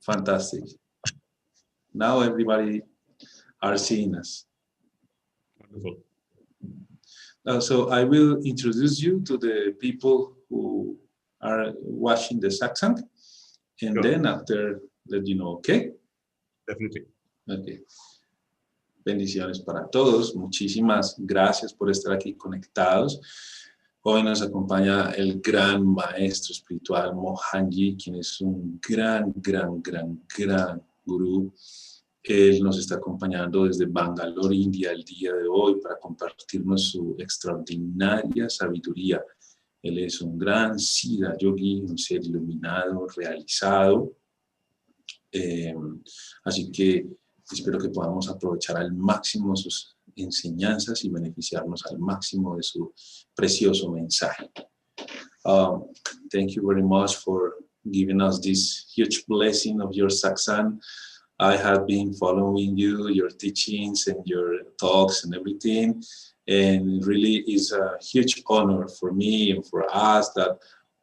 Fantastic. Now everybody are seeing us. Wonderful. So I will introduce you to the people who are watching the Satsang, and Sure. then after let you know, okay? Definitely. Okay. Bendiciones para todos. Muchísimas gracias por estar aquí conectados. Hoy nos acompaña el gran maestro espiritual Mohanji, quien es un gran gurú. Él nos está acompañando desde Bangalore, India, el día de hoy para compartirnos su extraordinaria sabiduría. Él es un gran Siddha Yogi, un ser iluminado, realizado. Así que espero que podamos aprovechar al máximo sus enseñanzas y beneficiarnos al máximo de su precioso mensaje. Thank you very much for giving us this huge blessing of your Satsang. I have been following you, your teachings and your talks and everything. And it really is a huge honor for me and for us that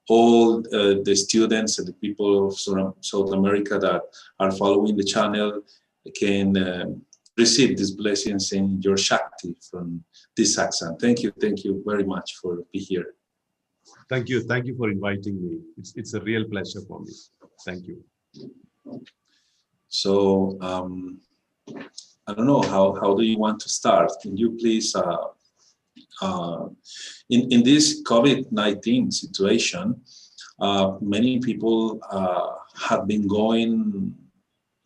all the students and the people of South America that are following the channel can receive these blessings in your Shakti from this Satsang. Thank you very much for being here. Thank you for inviting me. It's a real pleasure for me. Thank you. So I don't know, how do you want to start? Can you please, in this COVID-19 situation, many people have been going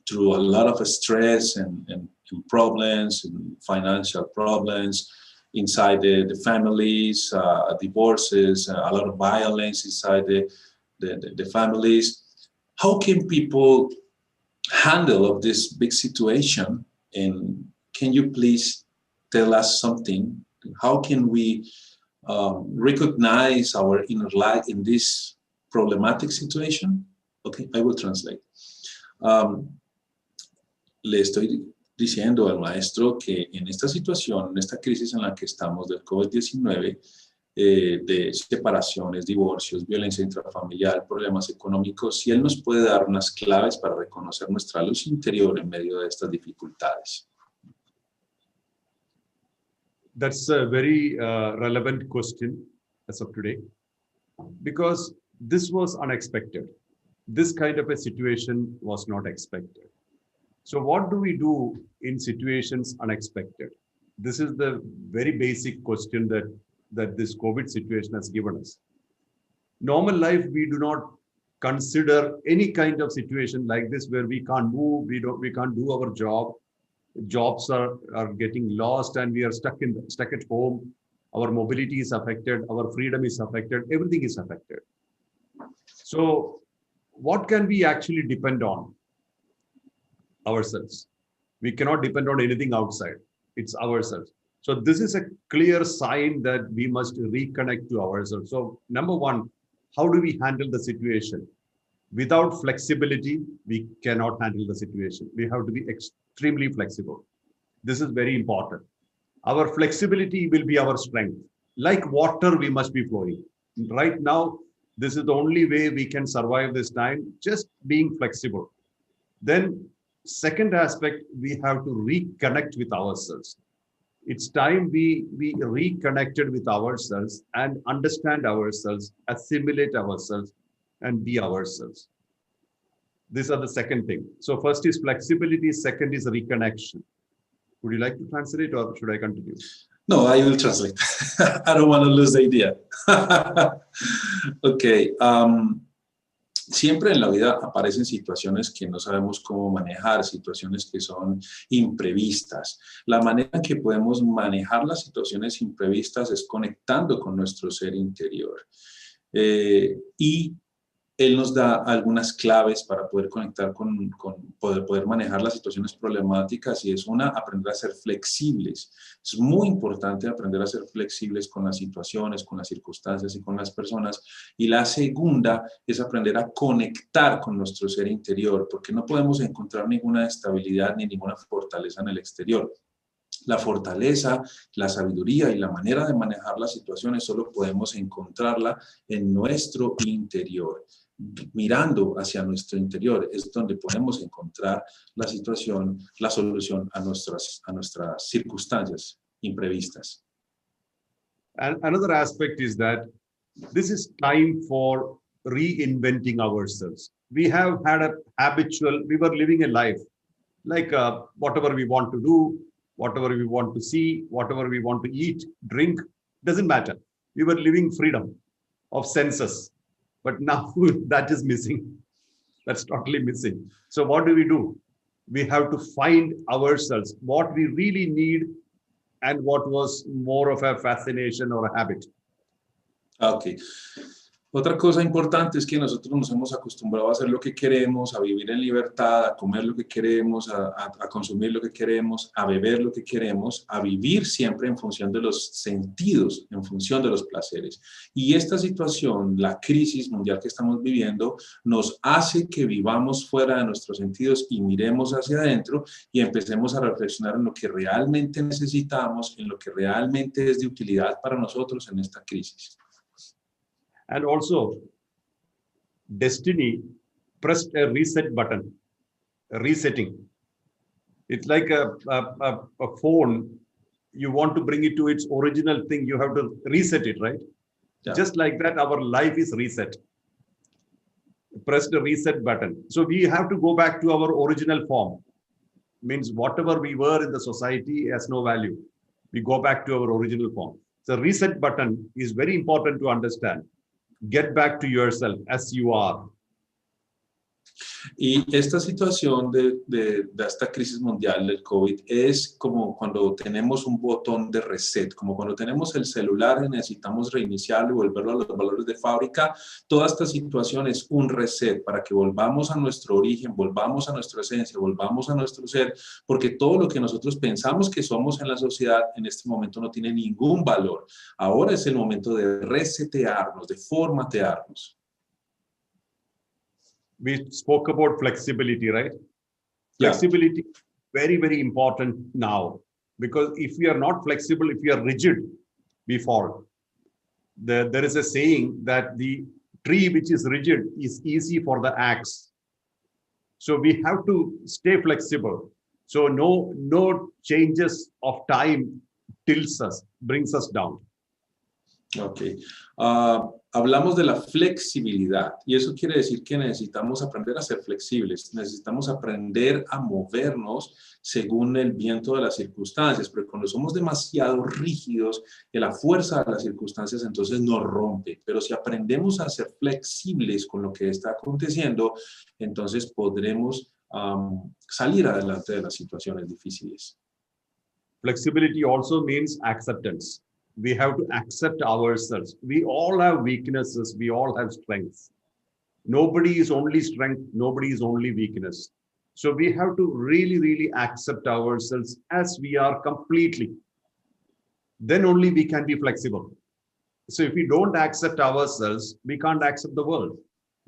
through a lot of stress and problems and financial problems inside the families, divorces, a lot of violence inside the families. How can people handle of this big situation? And can you please tell us something? How can we recognize our inner light in this problematic situation? Okay, I will translate. Le estoy diciendo al maestro que en esta situación, en esta crisis en la que estamos del COVID-19, de separaciones, divorcios, violencia intrafamiliar, problemas económicos, si él nos puede dar unas claves para reconocer nuestra luz interior en medio de estas dificultades. That's a very relevant question as of today, because this was unexpected. This kind of a situation was not expected. So what do we do in situations unexpected? This is the very basic question that this COVID situation has given us. Normal life, we do not consider any kind of situation like this where we can't move, we can't do our job. Jobs are getting lost and we are stuck at home. Our mobility is affected, our freedom is affected, everything is affected. So what can we actually depend on? Ourselves. We cannot depend on anything outside. It's ourselves. So this is a clear sign that we must reconnect to ourselves. So number one, how do we handle the situation? Without flexibility, we cannot handle the situation. We have to be extremely flexible. This is very important. Our flexibility will be our strength. Like water, we must be flowing. Right now, this is the only way we can survive this time, just being flexible. Then second aspect, we have to reconnect with ourselves. It's time we reconnected with ourselves and understand ourselves, assimilate ourselves, and be ourselves. These are the second thing. So first is flexibility, second is reconnection. Would you like to translate or should I continue? No, I will translate. I don't want to lose the idea. Okay. Siempre en la vida aparecen situaciones que no sabemos cómo manejar, situaciones que son imprevistas. La manera en que podemos manejar las situaciones imprevistas es conectando con nuestro ser interior. Y él nos da algunas claves para poder conectar poder manejar las situaciones problemáticas, y es una, aprender a ser flexibles. Es muy importante aprender a ser flexibles con las situaciones, con las circunstancias y con las personas. Y la segunda es aprender a conectar con nuestro ser interior, porque no podemos encontrar ninguna estabilidad ni ninguna fortaleza en el exterior. La fortaleza, la sabiduría y la manera de manejar las situaciones solo podemos encontrarla en nuestro interior. mirando hacia nuestro interior, es donde podemos encontrar la situación, la solución a nuestras circunstancias imprevistas. And another aspect is that this is time for reinventing ourselves. We have had a habitual, we were living a life like whatever we want to do, whatever we want to see, whatever we want to eat, drink, doesn't matter. We were living freedom of senses. But now that is missing. That's totally missing. So what do? We have to find ourselves, what we really need and what was more of a fascination or a habit. Okay. Otra cosa importante es que nosotros nos hemos acostumbrado a hacer lo que queremos, a vivir en libertad, a comer lo que queremos, a consumir lo que queremos, a beber lo que queremos, a vivir siempre en función de los sentidos, en función de los placeres. Y esta situación, la crisis mundial que estamos viviendo, nos hace que vivamos fuera de nuestros sentidos y miremos hacia adentro y empecemos a reflexionar en lo que realmente necesitamos, en lo que realmente es de utilidad para nosotros en esta crisis. And also, destiny pressed a reset button, a resetting. It's like a phone. You want to bring it to its original thing, you have to reset it, right? Yeah. Just like that, our life is reset. Press the reset button. So we have to go back to our original form. Means whatever we were in the society has no value. We go back to our original form. The reset button is very important to understand. Get back to yourself as you are. Y esta situación de esta crisis mundial del COVID es como cuando tenemos un botón de reset, como cuando tenemos el celular y necesitamos reiniciarlo y volverlo a los valores de fábrica. Toda esta situación es un reset para que volvamos a nuestro origen, volvamos a nuestra esencia, volvamos a nuestro ser, porque todo lo que nosotros pensamos que somos en la sociedad en este momento no tiene ningún valor. Ahora es el momento de resetearnos, de formatearnos. We spoke about flexibility, right? Yeah. Flexibility, very, very important now, because if we are not flexible, if we are rigid, we fall. There is a saying that the tree which is rigid is easy for the axe. So we have to stay flexible. So no changes of time tilts us, brings us down. Okay. Hablamos de la flexibilidad y eso quiere decir que necesitamos aprender a ser flexibles, necesitamos aprender a movernos según el viento de las circunstancias, pero cuando somos demasiado rígidos, la fuerza de las circunstancias entonces nos rompe, pero si aprendemos a ser flexibles con lo que está aconteciendo, entonces podremos salir adelante de las situaciones difíciles. Flexibility also means acceptance. We have to accept ourselves. We all have weaknesses. We all have strengths. Nobody is only strength. Nobody is only weakness. So we have to really, really accept ourselves as we are completely. Then only we can be flexible. So if we don't accept ourselves, we can't accept the world.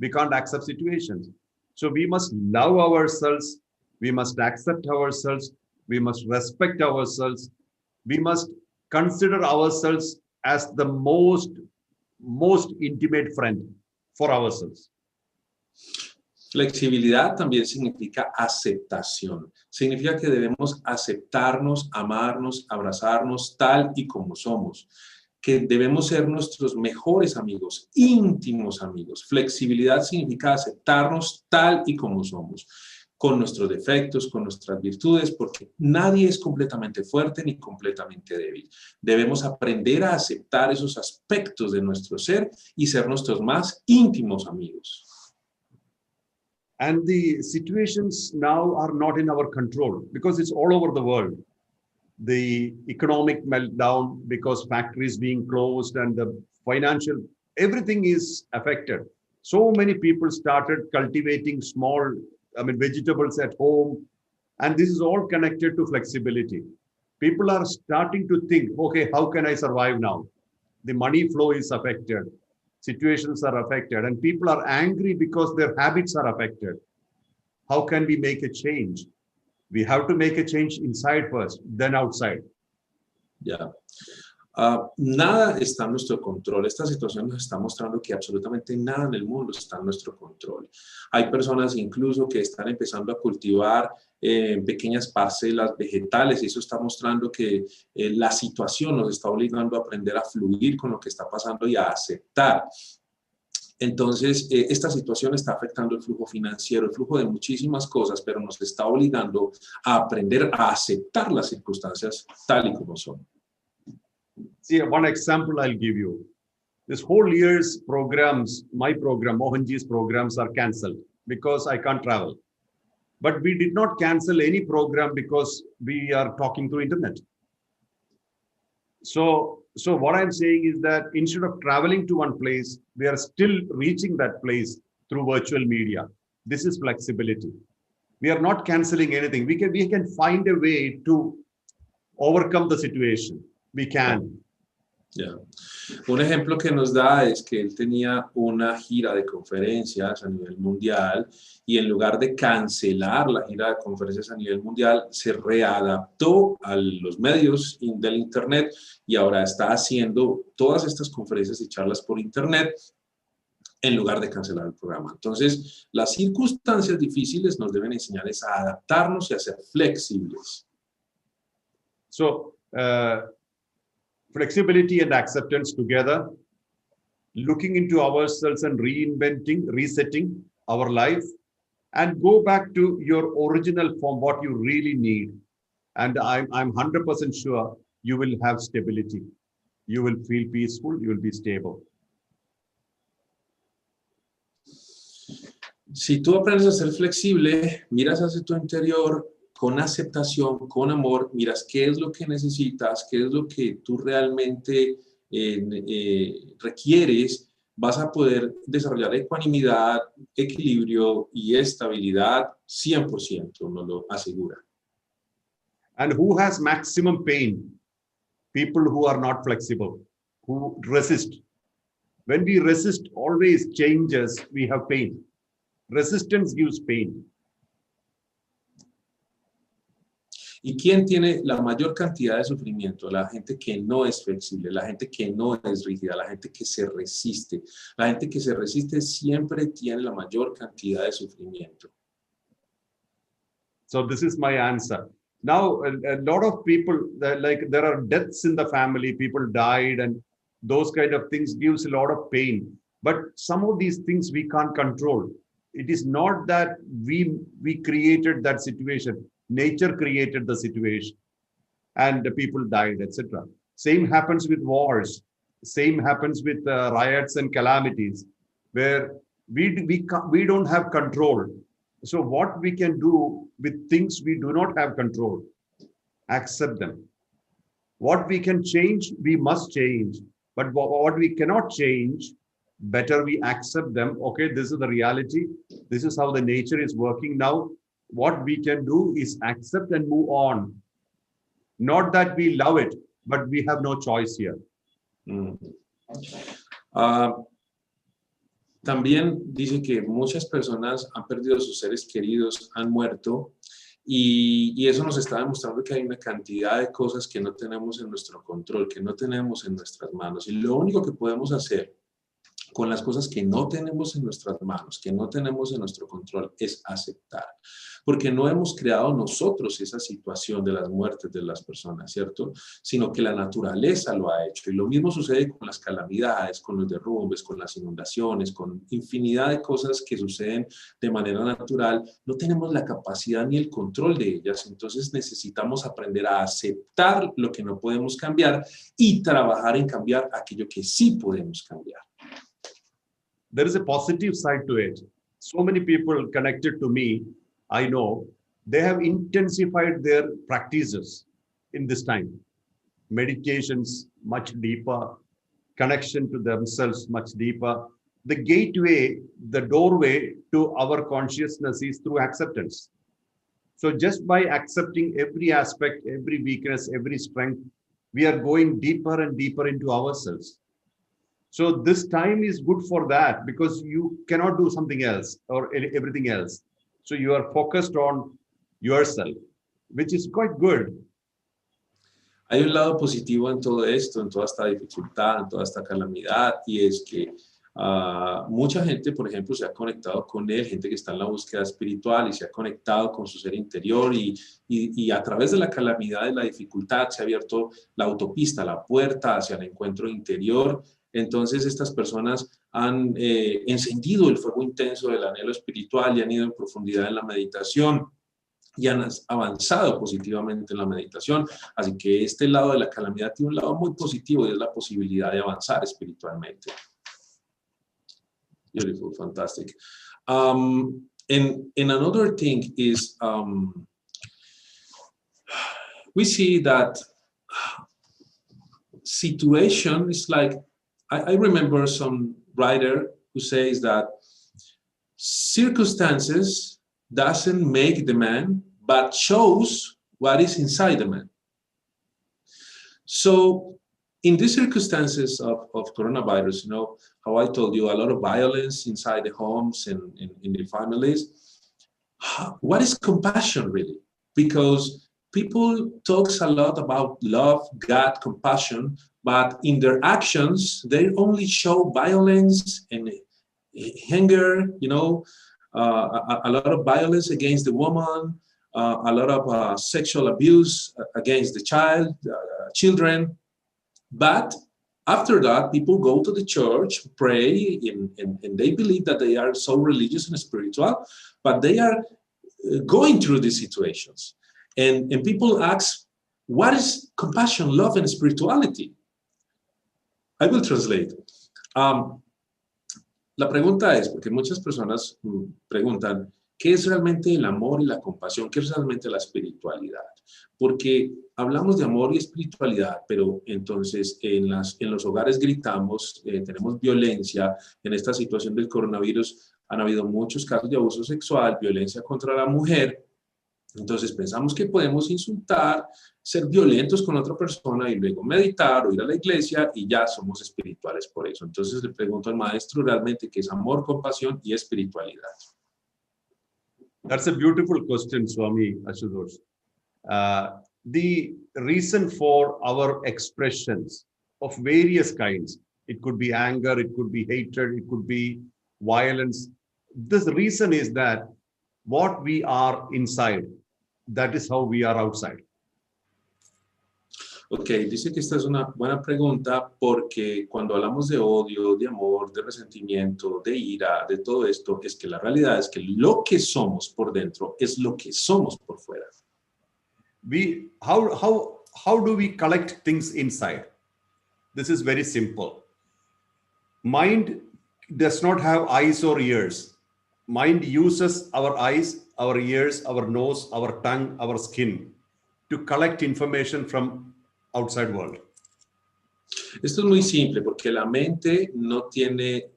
We can't accept situations. So we must love ourselves. We must accept ourselves. We must respect ourselves. We must consider ourselves as the most intimate friend for ourselves. Flexibilidad también significa aceptación. Significa que debemos aceptarnos, amarnos, abrazarnos tal y como somos. Que debemos ser nuestros mejores amigos, íntimos amigos. Flexibilidad significa aceptarnos tal y como somos. Con nuestros defectos, con nuestras virtudes, porque nadie es completamente fuerte ni completamente débil. Debemos aprender a aceptar esos aspectos de nuestro ser y ser nuestros más íntimos amigos. And the situations now are not in our control because it's all over the world. The economic meltdown because factories being closed and the financial, everything is affected. So many people started cultivating vegetables at home. And this is all connected to flexibility. People are starting to think, okay, how can I survive now? The money flow is affected. Situations are affected. And people are angry because their habits are affected. How can we make a change? We have to make a change inside first, then outside. Yeah. Nada está en nuestro control. Esta situación nos está mostrando que absolutamente nada en el mundo está en nuestro control. Hay personas incluso que están empezando a cultivar pequeñas parcelas vegetales y eso está mostrando que la situación nos está obligando a aprender a fluir con lo que está pasando y a aceptar. Entonces, esta situación está afectando el flujo financiero, el flujo de muchísimas cosas, pero nos está obligando a aprender a aceptar las circunstancias tal y como son. See, one example I'll give you. This whole year's programs, my program, Mohanji's programs are cancelled because I can't travel. But we did not cancel any program because we are talking through internet. So what I'm saying is that instead of traveling to one place, we are still reaching that place through virtual media. This is flexibility. We are not canceling anything. We can find a way to overcome the situation. We can. Yeah. Un ejemplo que nos da es que él tenía una gira de conferencias a nivel mundial y en lugar de cancelar la gira de conferencias a nivel mundial, se readaptó a los medios del internet y ahora está haciendo todas estas conferencias y charlas por internet en lugar de cancelar el programa. Entonces, las circunstancias difíciles nos deben enseñar es a adaptarnos y a ser flexibles. So, flexibility and acceptance together, looking into ourselves and reinventing, resetting our life, and go back to your original form, what you really need. And I'm 100% sure you will have stability. You will feel peaceful, you will be stable. Si tú aprendes a ser flexible, miras hacia tu interior, con aceptación, con amor, miras qué es lo que necesitas, qué es lo que tú realmente requieres, vas a poder desarrollar ecuanimidad, equilibrio y estabilidad 100%, nos lo asegura. And who has maximum pain? People who are not flexible, who resist. When we resist always changes, we have pain. Resistance gives pain. ¿Y quién tiene la mayor cantidad de sufrimiento? La gente que no es flexible, la gente que no es rígida, la gente que se resiste. La gente que se resiste siempre tiene la mayor cantidad de sufrimiento. So this is my answer. Now, a lot of people, like there are deaths in the family, people died and those kind of things gives a lot of pain. But some of these things we can't control. It is not that we created that situation. Nature created the situation and the people died, etc. Same happens with wars. Same happens with riots and calamities where we don't have control. So what we can do with things we do not have control, accept them. What we can change, we must change. But what we cannot change, better we accept them. Okay, this is the reality. This is how the nature is working now. What we can do is accept and move on. Not that we love it, but we have no choice here. También dice que muchas personas han perdido a sus seres queridos, han muerto, y eso nos está demostrando que hay una cantidad de cosas que no tenemos en nuestro control, que no tenemos en nuestras manos. Y lo único que podemos hacer con las cosas que no tenemos en nuestras manos, que no tenemos en nuestro control, es aceptar. Porque no hemos creado nosotros esa situación de las muertes de las personas, ¿cierto? Sino que la naturaleza lo ha hecho. Y lo mismo sucede con las calamidades, con los derrumbes, con las inundaciones, con infinidad de cosas que suceden de manera natural. No tenemos la capacidad ni el control de ellas, entonces necesitamos aprender a aceptar lo que no podemos cambiar y trabajar en cambiar aquello que sí podemos cambiar. There is a positive side to it. So many people connected to me, I know, they have intensified their practices in this time. Meditations much deeper, connection to themselves much deeper. The gateway, the doorway to our consciousness is through acceptance. So just by accepting every aspect, every weakness, every strength, we are going deeper and deeper into ourselves. So this time is good for that because you cannot do something else or everything else. So you are focused on yourself, which is quite good. Hay un lado positivo en todo esto, en toda esta dificultad, en toda esta calamidad, y es que mucha gente, por ejemplo, se ha conectado con él, gente que está en la búsqueda espiritual y se ha conectado con su ser interior y a través de la calamidad y la dificultad se ha abierto la autopista, la puerta hacia el encuentro interior. Entonces estas personas han encendido el fuego intenso del anhelo espiritual y han ido en profundidad en la meditación y han avanzado positivamente en la meditación. Así que este lado de la calamidad tiene un lado muy positivo y es la posibilidad de avanzar espiritualmente. Beautiful, fantastic. And another thing is, we see that situation is like, I remember some writer who says that circumstances doesn't make the man, but shows what is inside the man. So in these circumstances of coronavirus, you know, how I told you, a lot of violence inside the homes and in the families. What is compassion really? Because people talks a lot about love, God, compassion, but in their actions, they only show violence and anger, you know, a lot of violence against the woman, a lot of sexual abuse against the children. But after that, people go to the church, pray, and they believe that they are so religious and spiritual, but they are going through these situations. And people ask, what is compassion, love, and spirituality? I will translate. La pregunta es, porque muchas personas preguntan, ¿qué es realmente el amor y la compasión? ¿Qué es realmente la espiritualidad? Porque hablamos de amor y espiritualidad, pero entonces en los hogares gritamos, tenemos violencia. En esta situación del coronavirus han habido muchos casos de abuso sexual, violencia contra la mujer. Entonces pensamos que podemos insultar, ser violentos con otra persona y luego meditar o ir a la iglesia y ya somos espirituales por eso. Entonces le pregunto al maestro realmente qué es amor, compasión y espiritualidad. That's a beautiful question, Swami Ashutosh. The reason for our expressions of various kinds, it could be anger, it could be hatred, it could be violence. This reason is that what we are inside, that is how we are outside. Ok, dice que esta es una buena pregunta porque cuando hablamos de odio, de amor, de resentimiento, de ira, de todo esto, es que la realidad es que lo que somos por dentro es lo que somos por fuera. How do we collect things inside? This is very simple. Mind does not have eyes or ears. Mind uses our eyes, our ears, our nose, our tongue, our skin to collect information from outside world. Esto es muy simple porque la mente no tiene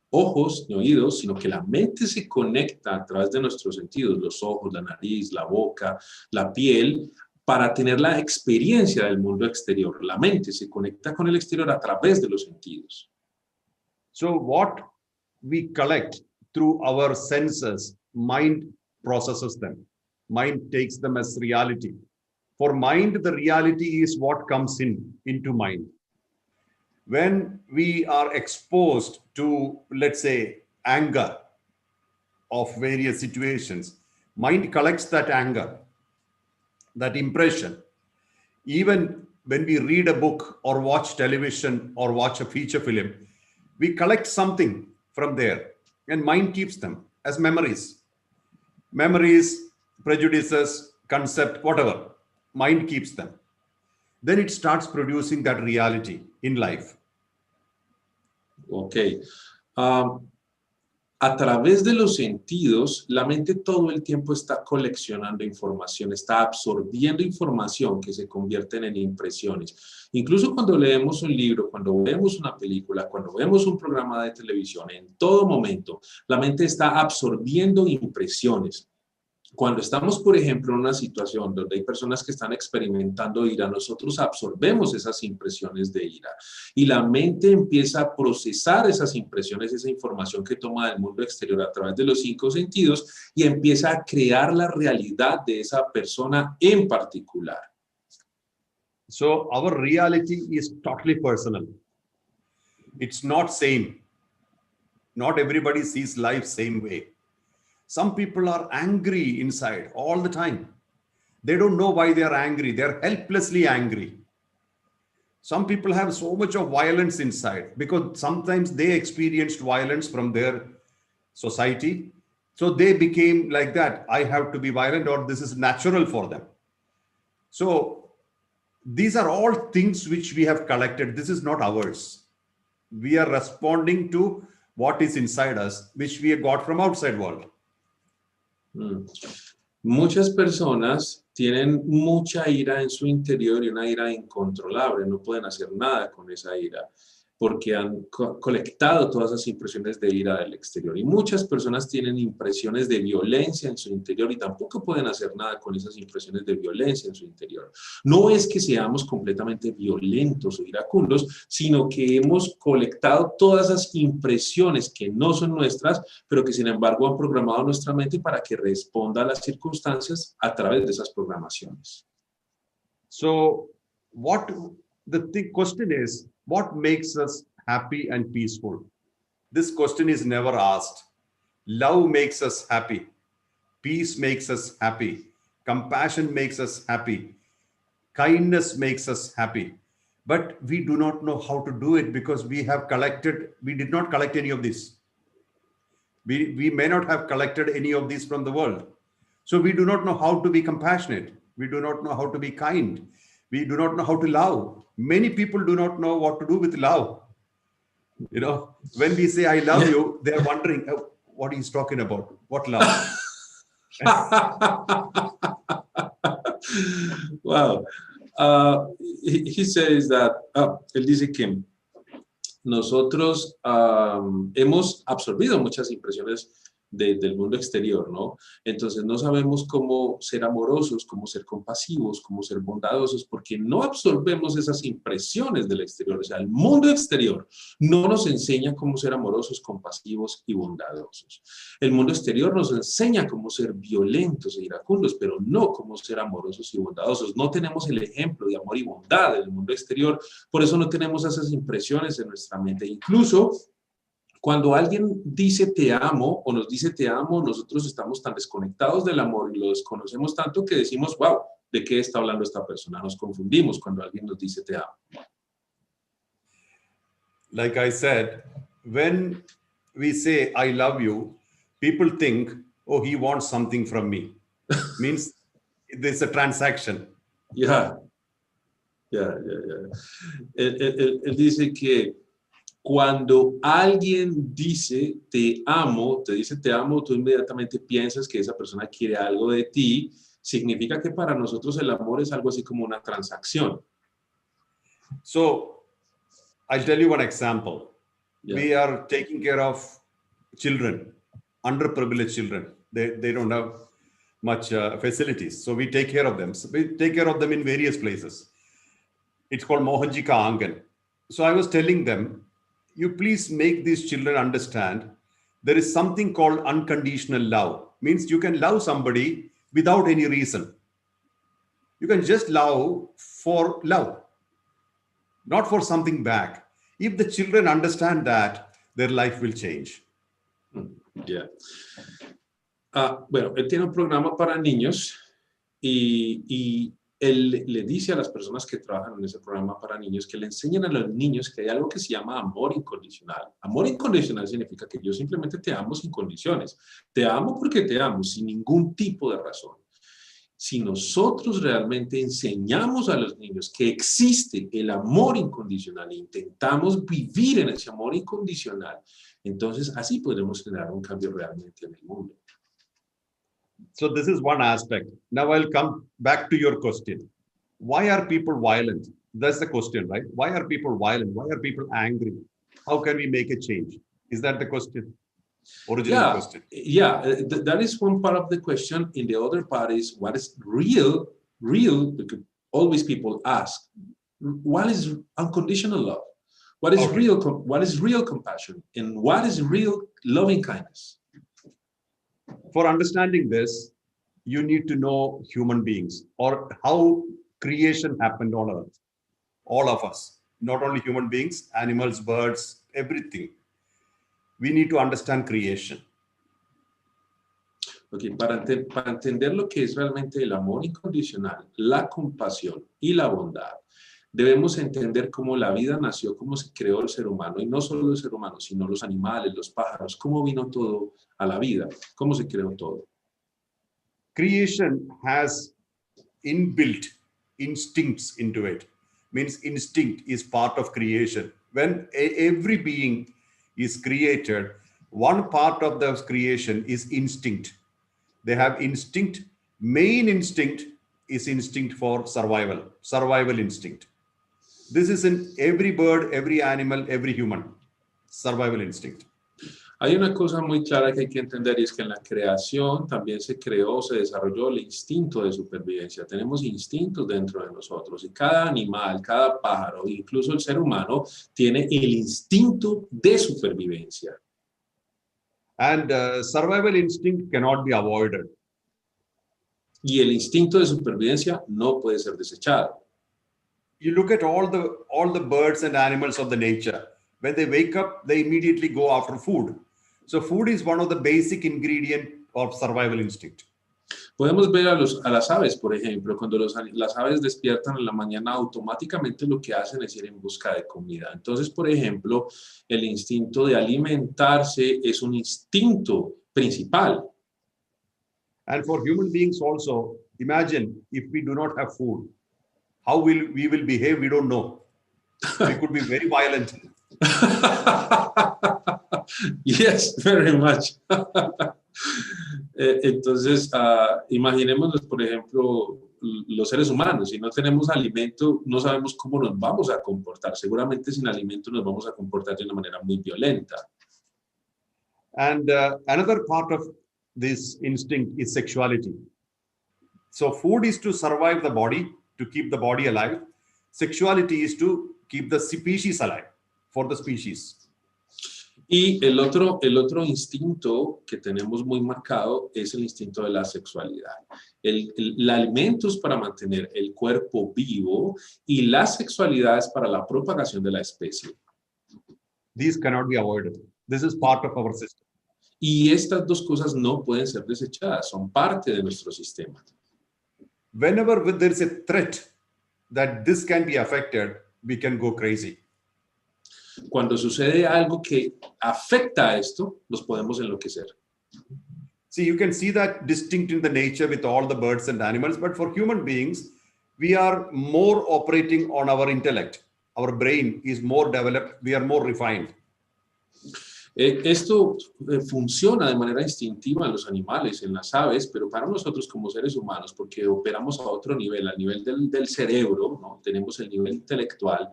ojos ni oídos, sino que la mente se conecta a través de nuestros sentidos, los ojos, la nariz, la boca, la piel, para tener la experiencia del mundo exterior. La mente se conecta con el exterior a través de los sentidos. So what we collect through our senses, mind processes them. Mind takes them as reality. For mind, the reality is what comes into mind. When we are exposed to, let's say, anger of various situations, mind collects that anger, that impression. Even when we read a book or watch television or watch a feature film, we collect something from there and mind keeps them as memories. Memories, prejudices, concept, whatever. Mind keeps them. Then it starts producing that reality in life. Ok. A través de los sentidos, la mente todo el tiempo está coleccionando información, está absorbiendo información que se convierten en impresiones. Incluso cuando leemos un libro, cuando vemos una película, cuando vemos un programa de televisión, en todo momento, la mente está absorbiendo impresiones. Cuando estamos, por ejemplo, en una situación donde hay personas que están experimentando ira, nosotros absorbemos esas impresiones de ira y la mente empieza a procesar esas impresiones, esa información que toma del mundo exterior a través de los 5 sentidos y empieza a crear la realidad de esa persona en particular. So our reality is totally personal. It's not same. Not everybody sees life same way. Some people are angry inside all the time. They don't know why they are angry. They're helplessly angry. Some people have so much of violence inside because sometimes they experienced violence from their society. So they became like that. I have to be violent, or this is natural for them. So these are all things which we have collected. This is not ours. We are responding to what is inside us, which we have got from outside world. Muchas personas tienen mucha ira en su interior y una ira incontrolable, no pueden hacer nada con esa ira porque han colectado todas esas impresiones de ira del exterior. Y muchas personas tienen impresiones de violencia en su interior y tampoco pueden hacer nada con esas impresiones de violencia en su interior. No es que seamos completamente violentos o iracundos, sino que hemos colectado todas esas impresiones que no son nuestras, pero que sin embargo han programado nuestra mente para que responda a las circunstancias a través de esas programaciones. So the question is, what makes us happy and peaceful? This question is never asked. Love makes us happy. Peace makes us happy. Compassion makes us happy. Kindness makes us happy. But we do not know how to do it because we did not collect any of this. We may not have collected any of these from the world. So we do not know how to be compassionate. We do not know how to be kind. We do not know how to love. Many people do not know what to do with love. You know, when we say, I love you, they're wondering, oh, what he's talking about. What love? Wow. He says that, él dice que nosotros hemos absorbido muchas impresiones del mundo exterior, ¿no? Entonces no sabemos cómo ser amorosos, cómo ser compasivos, cómo ser bondadosos, porque no absorbemos esas impresiones del exterior. O sea, el mundo exterior no nos enseña cómo ser amorosos, compasivos y bondadosos. El mundo exterior nos enseña cómo ser violentos e iracundos, pero no cómo ser amorosos y bondadosos. No tenemos el ejemplo de amor y bondad del mundo exterior, por eso no tenemos esas impresiones en nuestra mente. Incluso cuando alguien dice te amo o nos dice te amo, nosotros estamos tan desconectados del amor y lo desconocemos tanto que decimos, wow, ¿de qué está hablando esta persona? Nos confundimos cuando alguien nos dice te amo. Like I said, when we say I love you, people think, oh, he wants something from me. Means there's a transaction. Yeah. Él dice que cuando alguien dice te amo, te dice te amo, tú inmediatamente piensas que esa persona quiere algo de ti. Significa que para nosotros el amor es algo así como una transacción. So, I'll tell you one example. Yeah. We are taking care of children, underprivileged children. They don't have much facilities. So we take care of them. So we take care of them in various places. It's called Mohanji ka Angan. So I was telling them, you please make these children understand there is something called unconditional love. Means you can love somebody without any reason. You can just love for love, not for something back. If the children understand that, their life will change. Yeah. Bueno, él tiene un programa para niños y él le dice a las personas que trabajan en ese programa para niños que le enseñan a los niños que hay algo que se llama amor incondicional. Amor incondicional significa que yo simplemente te amo sin condiciones. Te amo porque te amo, sin ningún tipo de razón. Si nosotros realmente enseñamos a los niños que existe el amor incondicional e intentamos vivir en ese amor incondicional, entonces así podremos generar un cambio realmente en el mundo. So this is one aspect. Now I'll come back to your question. Why are people violent? That's the question, right? Why are people violent? Why are people angry? How can we make a change? Is that the question? Original question. Yeah, that is one part of the question. In the other part is what is real, because always people ask, what is unconditional love? What is real compassion? And what is real loving kindness? For understanding this, you need to know human beings or how creation happened on earth. all of us, not only human beings, animals, birds, everything. We need to understand creation. Okay, para entender lo que es realmente el amor incondicional, la compasión y la bondad, debemos entender cómo la vida nació, cómo se creó el ser humano, y no solo el ser humano, sino los animales, los pájaros, cómo vino todo a la vida, cómo se creó todo. Creation has inbuilt instincts into it. Means instinct is part of creation. When every being is created, one part of the creation is instinct. They have instinct. Main instinct is instinct for survival, survival instinct. This is in every bird, every animal, every human, survival instinct. Hay una cosa muy clara que hay que entender y es que en la creación también se creó, se desarrolló el instinto de supervivencia. Tenemos instintos dentro de nosotros y cada animal, cada pájaro, incluso el ser humano, tiene el instinto de supervivencia. And survival instinct cannot be avoided. Y el instinto de supervivencia no puede ser desechado. You look at all the birds and animals of the nature. When they wake up, they immediately go after food. So food is one of the basic ingredient of survival instinct. Podemos ver a las aves, por ejemplo, cuando las aves despiertan en la mañana, automáticamente lo que hacen es ir en busca de comida. Entonces, por ejemplo, el instinto de alimentarse es un instinto principal. And for human beings also, imagine if we do not have food, how we will behave, we don't know. We could be very violent. Yes, very much. Entonces, imaginémonos, por ejemplo, los seres humanos. Si no tenemos alimento, no sabemos cómo nos vamos a comportar. Seguramente sin alimento nos vamos a comportar de una manera muy violenta. And another part of this instinct is sexuality. So food is to survive the body, to keep the body alive. Sexuality is to keep the species alive, for the species. Y el otro instinto que tenemos muy marcado es el instinto de la sexualidad. El alimento es para mantener el cuerpo vivo y la sexualidad es para la propagación de la especie. These cannot be avoided. This is part of our system. Y estas dos cosas no pueden ser desechadas, son parte de nuestro sistema. Whenever there is a threat that this can be affected, we can go crazy. Cuando sucede algo que afecta a esto, nos podemos enloquecer. See, you can see that distinct in the nature with all the birds and animals, but for human beings, we are more operating on our intellect. Our brain is more developed, we are more refined. Esto funciona de manera instintiva en los animales, en las aves, pero para nosotros como seres humanos, porque operamos a otro nivel, al nivel del cerebro, ¿no? Tenemos el nivel intelectual.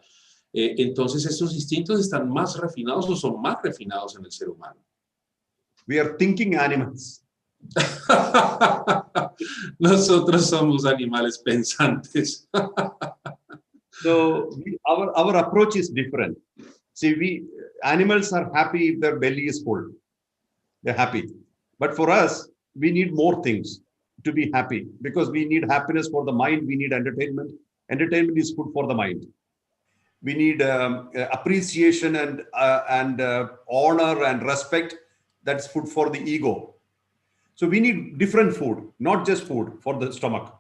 Entonces estos instintos están más refinados o son más refinados en el ser humano. We are thinking animals. Nosotros somos animales pensantes. So our approach is different. See, animals are happy if their belly is full. They're happy. But for us, we need more things to be happy because we need happiness for the mind. We need entertainment. Entertainment is good for the mind. We need appreciation and honor and respect. That's food for the ego. So we need different food, not just food for the stomach.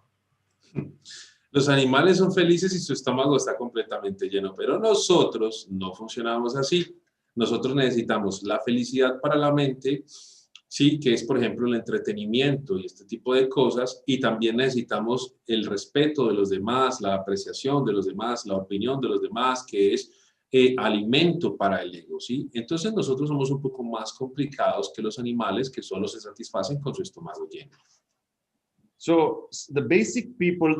Los animales son felices y su estómago está completamente lleno, pero nosotros no funcionamos así. Nosotros necesitamos la felicidad para la mente, sí, que es por ejemplo el entretenimiento y este tipo de cosas, y también necesitamos el respeto de los demás, la apreciación de los demás, la opinión de los demás, que es alimento para el ego, ¿sí? Entonces nosotros somos un poco más complicados que los animales que solo se satisfacen con su estómago lleno. So the basic people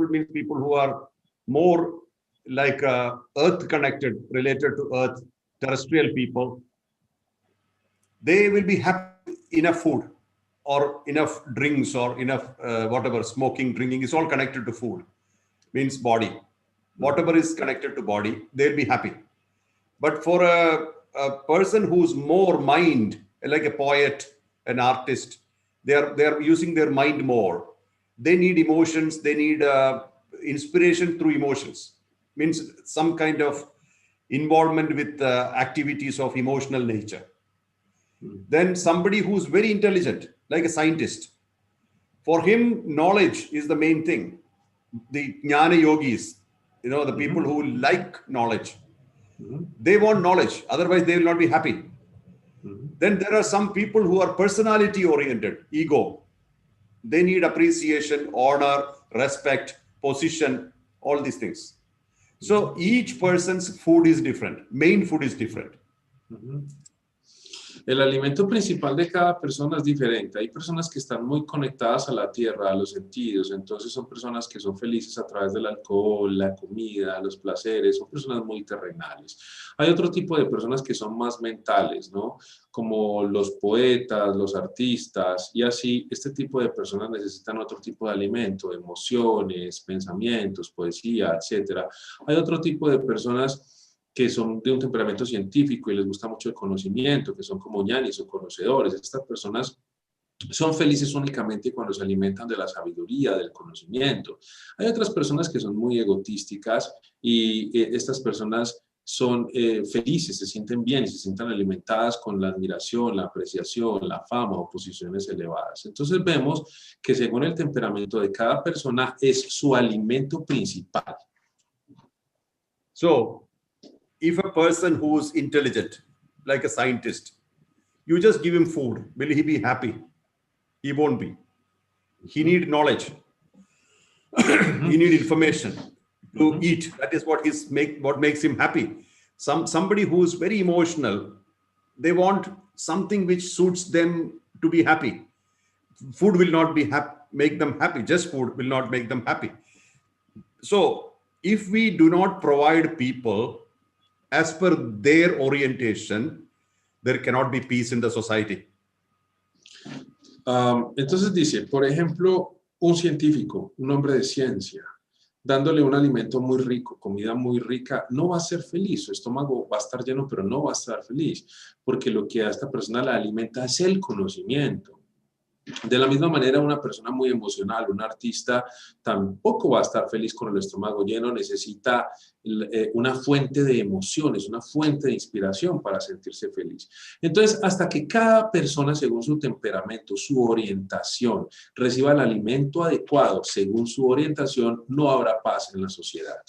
means people who are more like earth connected, related to earth, terrestrial people. They will be happy enough food or enough drinks or enough whatever, smoking, drinking is all connected to food, means body. Whatever is connected to body, they'll be happy. But for a person who's more mind, like a poet, an artist, they are using their mind more. They need emotions. They need inspiration through emotions. means some kind of involvement with activities of emotional nature. Then somebody who's very intelligent, like a scientist, for him, knowledge is the main thing. The jnana yogis, the people who like knowledge, they want knowledge. Otherwise, they will not be happy. Then there are some people who are personality oriented, ego. They need appreciation, honor, respect, position, all these things. So each person's food is different. Main food is different. El alimento principal de cada persona es diferente. Hay personas que están muy conectadas a la tierra, a los sentidos, entonces son personas que son felices a través del alcohol, la comida, los placeres, son personas muy terrenales. Hay otro tipo de personas que son más mentales, ¿no? Como los poetas, los artistas, y así este tipo de personas necesitan otro tipo de alimento, emociones, pensamientos, poesía, etc. Hay otro tipo de personas que son de un temperamento científico y les gusta mucho el conocimiento, que son como ñanis o conocedores. Estas personas son felices únicamente cuando se alimentan de la sabiduría, del conocimiento. Hay otras personas que son muy egotísticas y estas personas son felices, se sienten bien y se sienten alimentadas con la admiración, la apreciación, la fama o posiciones elevadas. Entonces vemos que según el temperamento de cada persona es su alimento principal. So, if a person who's intelligent, like a scientist, you just give him food, will he be happy? He won't be. He needs knowledge. He needs information to eat. That is what makes him happy. Somebody who's very emotional, they want something which suits them to be happy. Food will not make them happy. Just food will not make them happy. So if we do not provide people as per their orientation, there cannot be peace in the society. Entonces dice, por ejemplo, un científico, un hombre de ciencia, dándole un alimento muy rico, comida muy rica, no va a ser feliz. Su estómago va a estar lleno, pero no va a estar feliz, porque lo que a esta persona la alimenta es el conocimiento. De la misma manera, una persona muy emocional, un artista, tampoco va a estar feliz con el estómago lleno, necesita una fuente de emociones, una fuente de inspiración para sentirse feliz. Entonces, hasta que cada persona, según su temperamento, su orientación, reciba el alimento adecuado según su orientación, no habrá paz en la sociedad.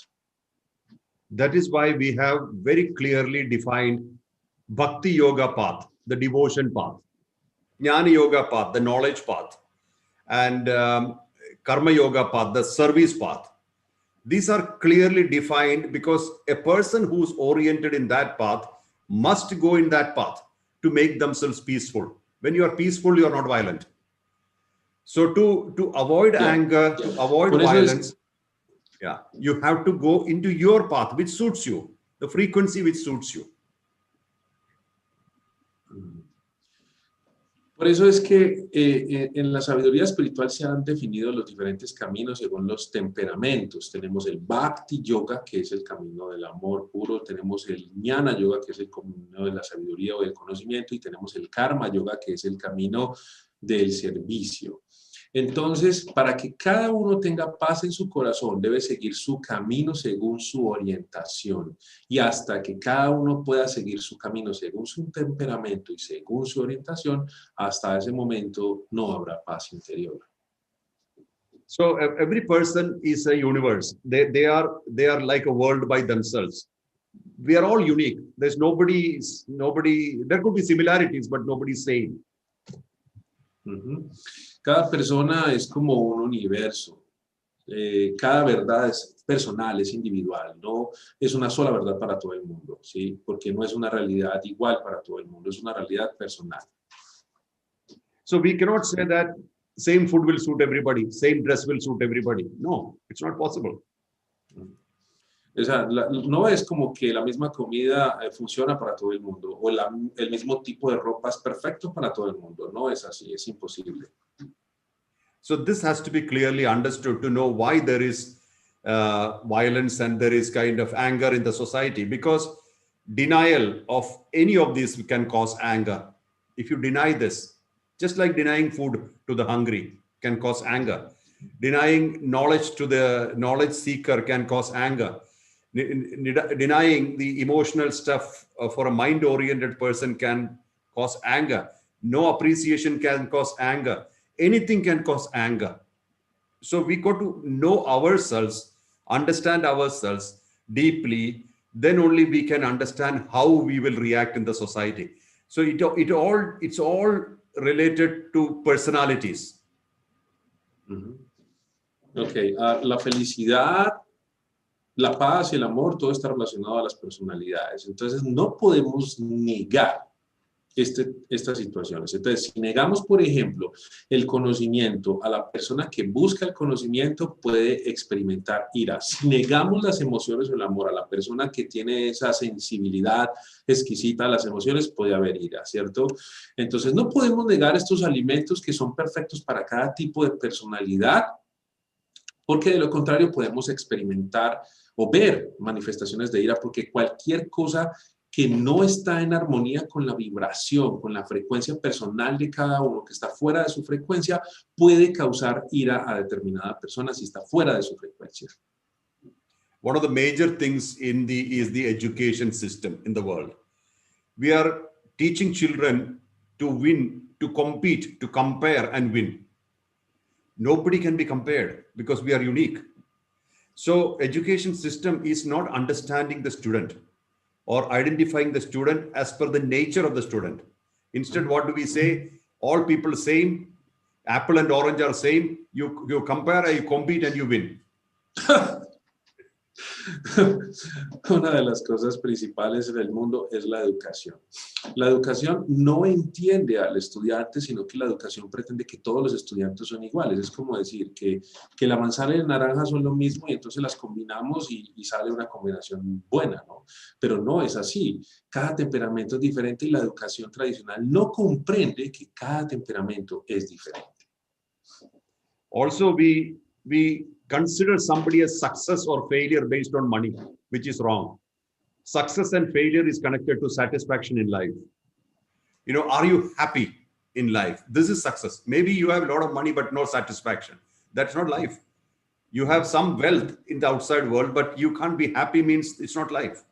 That is why we have very clearly defined Bhakti Yoga path, the devotion path. Jnana Yoga path, the knowledge path, and Karma Yoga path, the service path. These are clearly defined because a person who's oriented in that path must go in that path to make themselves peaceful. When you are peaceful, you are not violent. So to avoid anger, to avoid violence, you have to go into your path, which suits you, the frequency which suits you. Por eso es que en la sabiduría espiritual se han definido los diferentes caminos según los temperamentos. Tenemos el Bhakti Yoga, que es el camino del amor puro. Tenemos el Jnana Yoga, que es el camino de la sabiduría o del conocimiento. Y tenemos el Karma Yoga, que es el camino del servicio. Entonces, para que cada uno tenga paz en su corazón, debe seguir su camino según su orientación. Y hasta que cada uno pueda seguir su camino según su temperamento y según su orientación, hasta ese momento no habrá paz interior. So every person is a universe. They are like a world by themselves. We are all unique. There's nobody. There could be similarities, but nobody's same. Cada persona es como un universo. Cada verdad es personal, es individual. No es una sola verdad para todo el mundo, ¿sí? Porque no es una realidad igual para todo el mundo, es una realidad personal. So we cannot say that same food will suit everybody, same dress will suit everybody. No, it's not possible. O sea, no es como que la misma comida funciona para todo el mundo o el mismo tipo de ropa es perfecto para todo el mundo. No es así, es imposible. So this has to be clearly understood to know why there is violence and there is kind of anger in the society, because denial of any of this can cause anger. If you deny this, just like denying food to the hungry can cause anger. Denying knowledge to the knowledge seeker can cause anger. Denying the emotional stuff for a mind-oriented person can cause anger. No appreciation can cause anger. Anything can cause anger. So we got to know ourselves, understand ourselves deeply. Then only we can understand how we will react in the society. So it's all related to personalities. Ok, la felicidad, la paz y el amor, todo está relacionado a las personalidades. Entonces, no podemos negar estas situaciones. Entonces, si negamos, por ejemplo, el conocimiento a la persona que busca el conocimiento, puede experimentar ira. Si negamos las emociones o el amor a la persona que tiene esa sensibilidad exquisita a las emociones, puede haber ira, ¿cierto? Entonces, no podemos negar estos alimentos que son perfectos para cada tipo de personalidad, porque de lo contrario podemos experimentar o ver manifestaciones de ira, porque cualquier cosa que no está en armonía con la vibración, con la frecuencia personal de cada uno, que está fuera de su frecuencia, puede causar ira a determinada persona si está fuera de su frecuencia. One of the major things is the education system in the world. We are teaching children to win, to compete, to compare and win. Nobody can be compared because we are unique. So education system is not understanding the student or identifying the student as per the nature of the student. Instead, what do we say? All people same, apple and orange are same. You compare, you compete and you win. Una de las cosas principales en el mundo es la educación. La educación no entiende al estudiante, sino que la educación pretende que todos los estudiantes son iguales. Es como decir que la manzana y la naranja son lo mismo y entonces las combinamos y sale una combinación buena, ¿no? Pero no es así. Cada temperamento es diferente y la educación tradicional no comprende que cada temperamento es diferente. Also, we consider somebody as success or failure based on money, which is wrong. Success and failure is connected to satisfaction in life. You know, are you happy in life? This is success. Maybe you have a lot of money, but no satisfaction. That's not life. You have some wealth in the outside world, but you can't be happy means it's not life.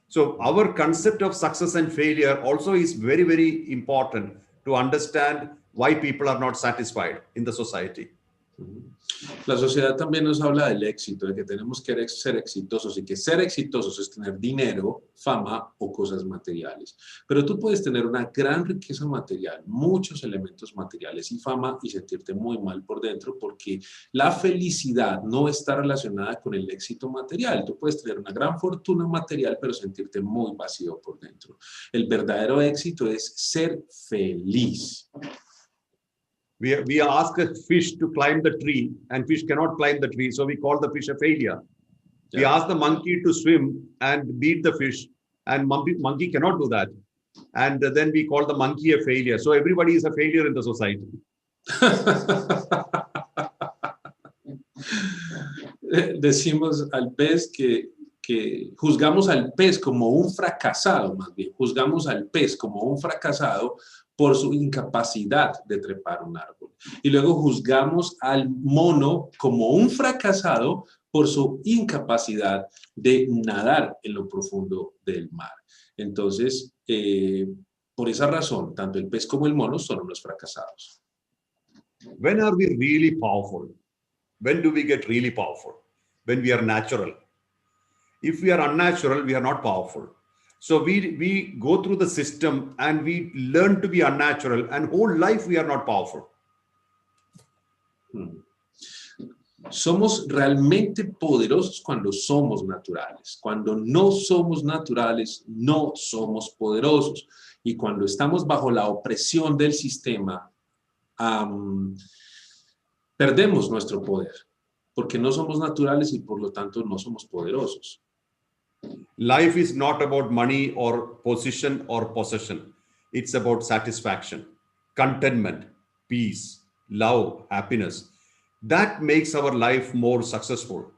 So our concept of success and failure also is very, very important to understand why people are not satisfied in the society. La sociedad también nos habla del éxito, de que tenemos que ser exitosos y que ser exitosos es tener dinero, fama o cosas materiales. Pero tú puedes tener una gran riqueza material, muchos elementos materiales y fama y sentirte muy mal por dentro porque la felicidad no está relacionada con el éxito material. Tú puedes tener una gran fortuna material pero sentirte muy vacío por dentro. El verdadero éxito es ser feliz. We ask a fish to climb the tree and fish cannot climb the tree. So we call the fish a failure. Yeah. We ask the monkey to swim and beat the fish and monkey cannot do that. And then we call the monkey a failure. So everybody is a failure in the society. Decimos al pez que juzgamos al pez como un fracasado, más bien. Juzgamos al pez como un fracasado por su incapacidad de trepar un árbol. Y luego juzgamos al mono como un fracasado por su incapacidad de nadar en lo profundo del mar. Entonces, por esa razón, tanto el pez como el mono son unos fracasados. When are we really powerful? When do we get really powerful? When we are natural. If we are unnatural, we are not powerful. So we go through the system and we learn to be unnatural and whole life we are not powerful. Somos realmente poderosos cuando somos naturales. Cuando no somos naturales, no somos poderosos. Y cuando estamos bajo la opresión del sistema, perdemos nuestro poder. Porque no somos naturales y por lo tanto no somos poderosos. Life is not about money or position or possession. It's about satisfaction, contentment, peace, love, happiness. That makes our life more successful.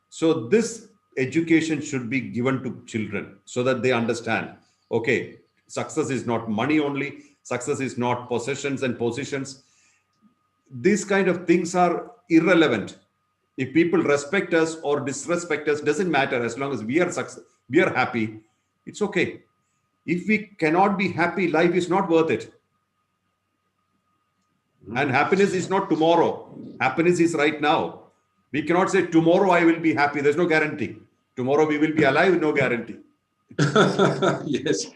So this education should be given to children so that they understand, okay, success is not money only. Success is not possessions and positions. These kind of things are irrelevant. If people respect us or disrespect us, doesn't matter, as long as we are happy, it's okay. If we cannot be happy, life is not worth it. And happiness is not tomorrow. Happiness is right now. We cannot say tomorrow I will be happy. There's no guarantee. Tomorrow we will be alive, no guarantee. Yes.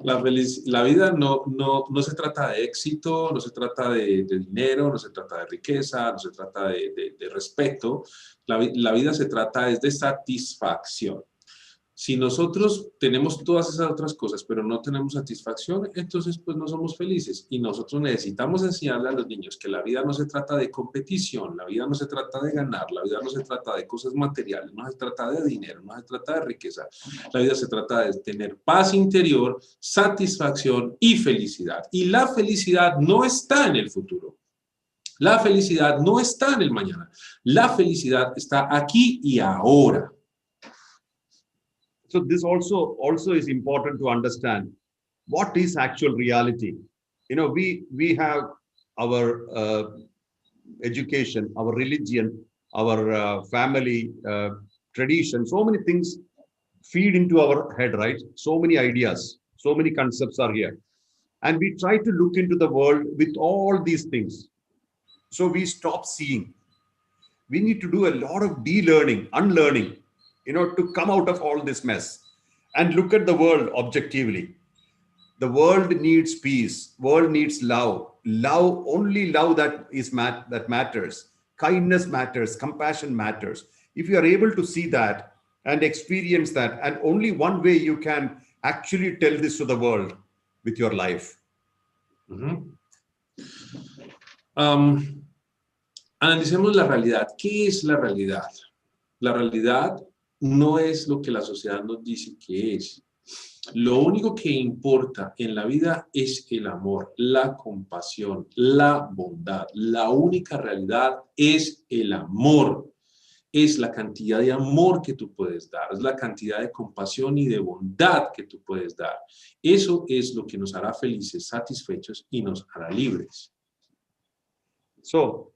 La vida no se trata de éxito, no se trata de dinero, no se trata de riqueza, no se trata de respeto. La vida se trata es de satisfacción. Si nosotros tenemos todas esas otras cosas, pero no tenemos satisfacción, entonces pues no somos felices. Y nosotros necesitamos enseñarle a los niños que la vida no se trata de competición, la vida no se trata de ganar, la vida no se trata de cosas materiales, no se trata de dinero, no se trata de riqueza. La vida se trata de tener paz interior, satisfacción y felicidad. Y la felicidad no está en el futuro. La felicidad no está en el mañana. La felicidad está aquí y ahora. So this also is important to understand what is actual reality. You know, we have our education, our religion, our family tradition, so many things feed into our head, right? So many ideas, so many concepts are here. And we try to look into the world with all these things. So we stop seeing. We need to do a lot of de-learning, unlearning, you know, to come out of all this mess and look at the world objectively. The world needs peace. World needs love. Love, only love that matters. Kindness matters. Compassion matters. If you are able to see that and experience that, and only one way you can actually tell this to the world, with your life. Analicemos la realidad. ¿Qué es la realidad? La realidad no es lo que la sociedad nos dice que es. Lo único que importa en la vida es el amor, la compasión, la bondad. La única realidad es el amor. Es la cantidad de amor que tú puedes dar, es la cantidad de compasión y de bondad que tú puedes dar. Eso es lo que nos hará felices, satisfechos y nos hará libres. So,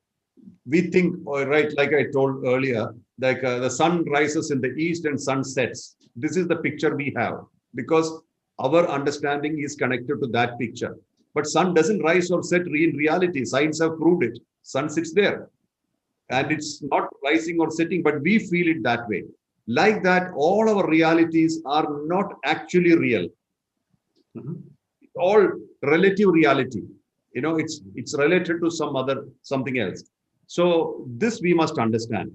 we think, right, like I told earlier, like the sun rises in the east and sun sets. This is the picture we have because our understanding is connected to that picture. But sun doesn't rise or set in reality. Science have proved it. Sun sits there. And it's not rising or setting, but we feel it that way. Like that, all our realities are not actually real. It's all relative reality. You know, it's related to something else. So this we must understand.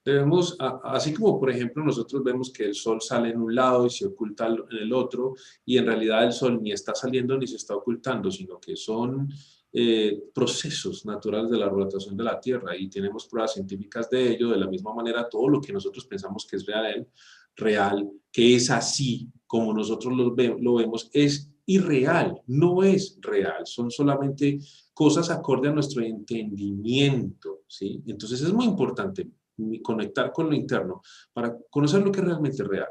Debemos, así como por ejemplo nosotros vemos que el sol sale en un lado y se oculta en el otro, y en realidad el sol ni está saliendo ni se está ocultando, sino que son procesos naturales de la rotación de la Tierra, y tenemos pruebas científicas de ello. De la misma manera, todo lo que nosotros pensamos que es real, que es así como nosotros lo vemos, es irreal, no es real, son solamente cosas acorde a nuestro entendimiento, ¿sí? Entonces es muy importante conectar con lo interno para conocer lo que realmente es real.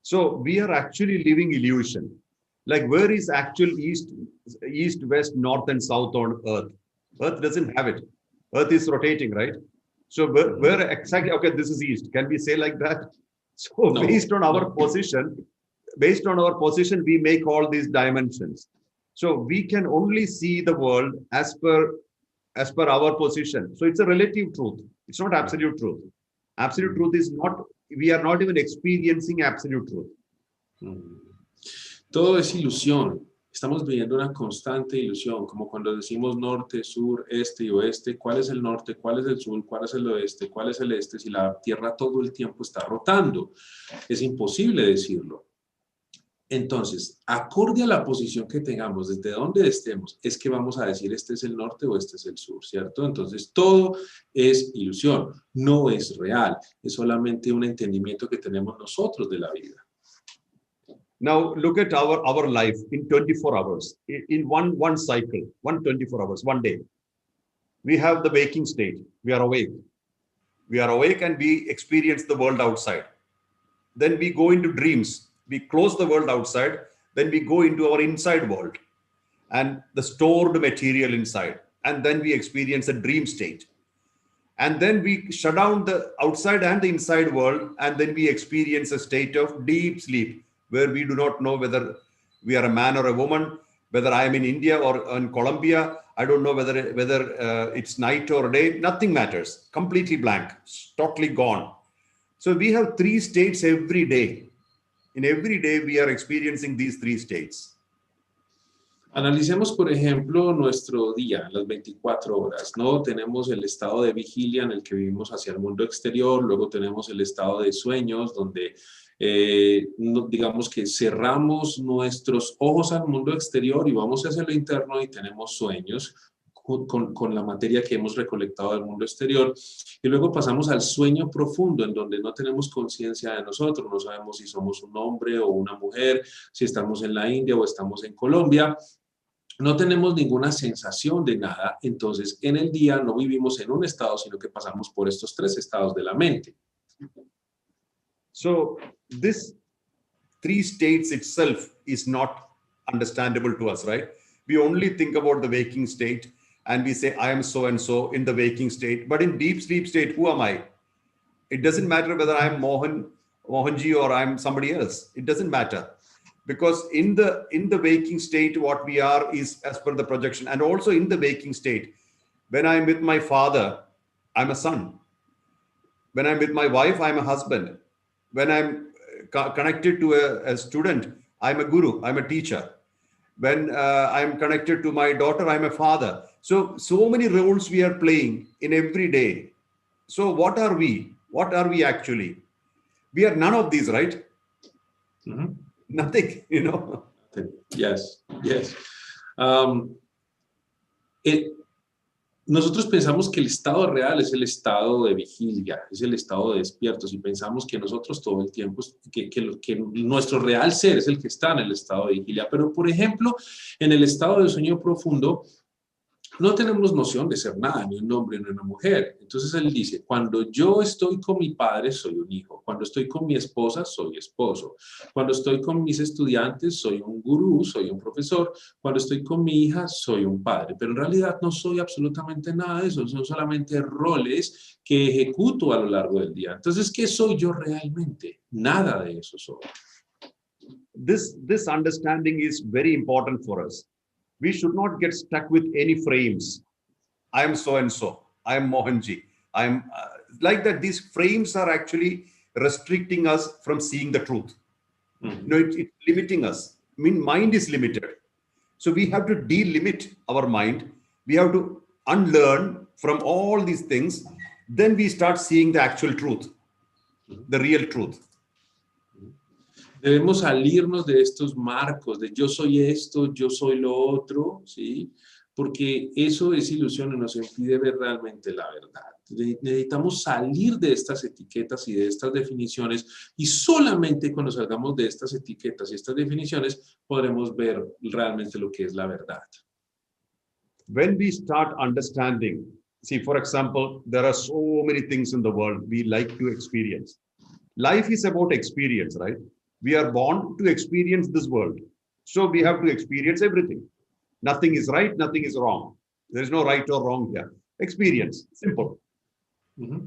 So we are actually living illusion. Like, where is actual east, west, north, and south on Earth? Earth doesn't have it. Earth is rotating, right? So where exactly, okay, this is east. Can we say like that? So no, based on our position, we make all these dimensions. So we can only see the world as per our position. So it's a relative truth. It's not absolute truth. Absolute truth is not, we are not even experiencing absolute truth. Todo es ilusión. Estamos viviendo una constante ilusión, como cuando decimos norte, sur, este y oeste. ¿Cuál es el norte? ¿Cuál es el sur? ¿Cuál es el oeste? ¿Cuál es el este? Si la Tierra todo el tiempo está rotando. Es imposible decirlo. Entonces, acorde a la posición que tengamos, desde donde estemos, es que vamos a decir este es el norte o este es el sur, ¿cierto? Entonces, todo es ilusión, no es real. Es solamente un entendimiento que tenemos nosotros de la vida. Now, look at our life in 24 hours, in one cycle, 24 hours, one day. We have the waking state. We are awake. We are awake and we experience the world outside. Then we go into dreams. We close the world outside. Then we go into our inside world and the stored material inside. and then we experience a dream state. And then we shut down the outside and the inside world, and then we experience a state of deep sleep, where we do not know whether we are a man or a woman, whether I am in India or in Colombia. I don't know whether it's night or day. Nothing matters. Completely blank, totally gone. So we have 3 states every day. In every day, we are experiencing these 3 states. Analicemos, por ejemplo, nuestro día, las 24 horas, ¿no? Tenemos el estado de vigilia en el que vivimos hacia el mundo exterior, luego tenemos el estado de sueños, donde digamos que cerramos nuestros ojos al mundo exterior y vamos hacia lo interno y tenemos sueños con la materia que hemos recolectado del mundo exterior. Y luego pasamos al sueño profundo, en donde no tenemos conciencia de nosotros, no sabemos si somos un hombre o una mujer, si estamos en la India o estamos en Colombia. No tenemos ninguna sensación de nada, entonces en el día no vivimos en un estado, sino que pasamos por estos 3 estados de la mente. So this 3 states itself is not understandable to us, right? We only think about the waking state and we say, I am so and so in the waking state, but in deep sleep state, who am I? It doesn't matter whether I am Mohanji or I am somebody else. It doesn't matter. Because in the waking state, what we are is as per the projection. And also in the waking state, when I'm with my father, I'm a son. When I'm with my wife, I'm a husband. When I'm connected to a student, I'm a guru, I'm a teacher. When I'm connected to my daughter, I'm a father. So many roles we are playing in every day. So what are we? What are we actually? We are none of these, right? Mm-hmm. Nothing, you know. Yes, yes. Nosotros pensamos que el estado real es el estado de vigilia, es el estado de despiertos, y pensamos que nosotros todo el tiempo, que nuestro real ser es el que está en el estado de vigilia. Pero, por ejemplo, en el estado de sueño profundo, no tenemos noción de ser nada, ni un hombre ni una mujer. Entonces él dice, cuando yo estoy con mi padre, soy un hijo. Cuando estoy con mi esposa, soy esposo. Cuando estoy con mis estudiantes, soy un gurú, soy un profesor. Cuando estoy con mi hija, soy un padre. Pero en realidad no soy absolutamente nada de eso. Son solamente roles que ejecuto a lo largo del día. Entonces, ¿qué soy yo realmente? Nada de eso soy. This understanding is very important for us. We should not get stuck with any frames. I am so and so. I am Mohanji. I am like that. These frames are actually restricting us from seeing the truth. Mm-hmm. No, it's limiting us. I mean, mind is limited. So we have to delimit our mind. We have to unlearn from all these things. Then we start seeing the actual truth, the real truth. Debemos salirnos de estos marcos, de yo soy esto, yo soy lo otro, ¿sí? Porque eso es ilusión y nos impide ver realmente la verdad. Necesitamos salir de estas etiquetas y de estas definiciones, y solamente cuando salgamos de estas etiquetas y estas definiciones podremos ver realmente lo que es la verdad. When we start understanding, see, for example, there are so many things in the world we like to experience. Life is about experience, right? We are born to experience this world. So we have to experience everything. Nothing is right, nothing is wrong. There is no right or wrong here. Experience, simple. Uh-huh.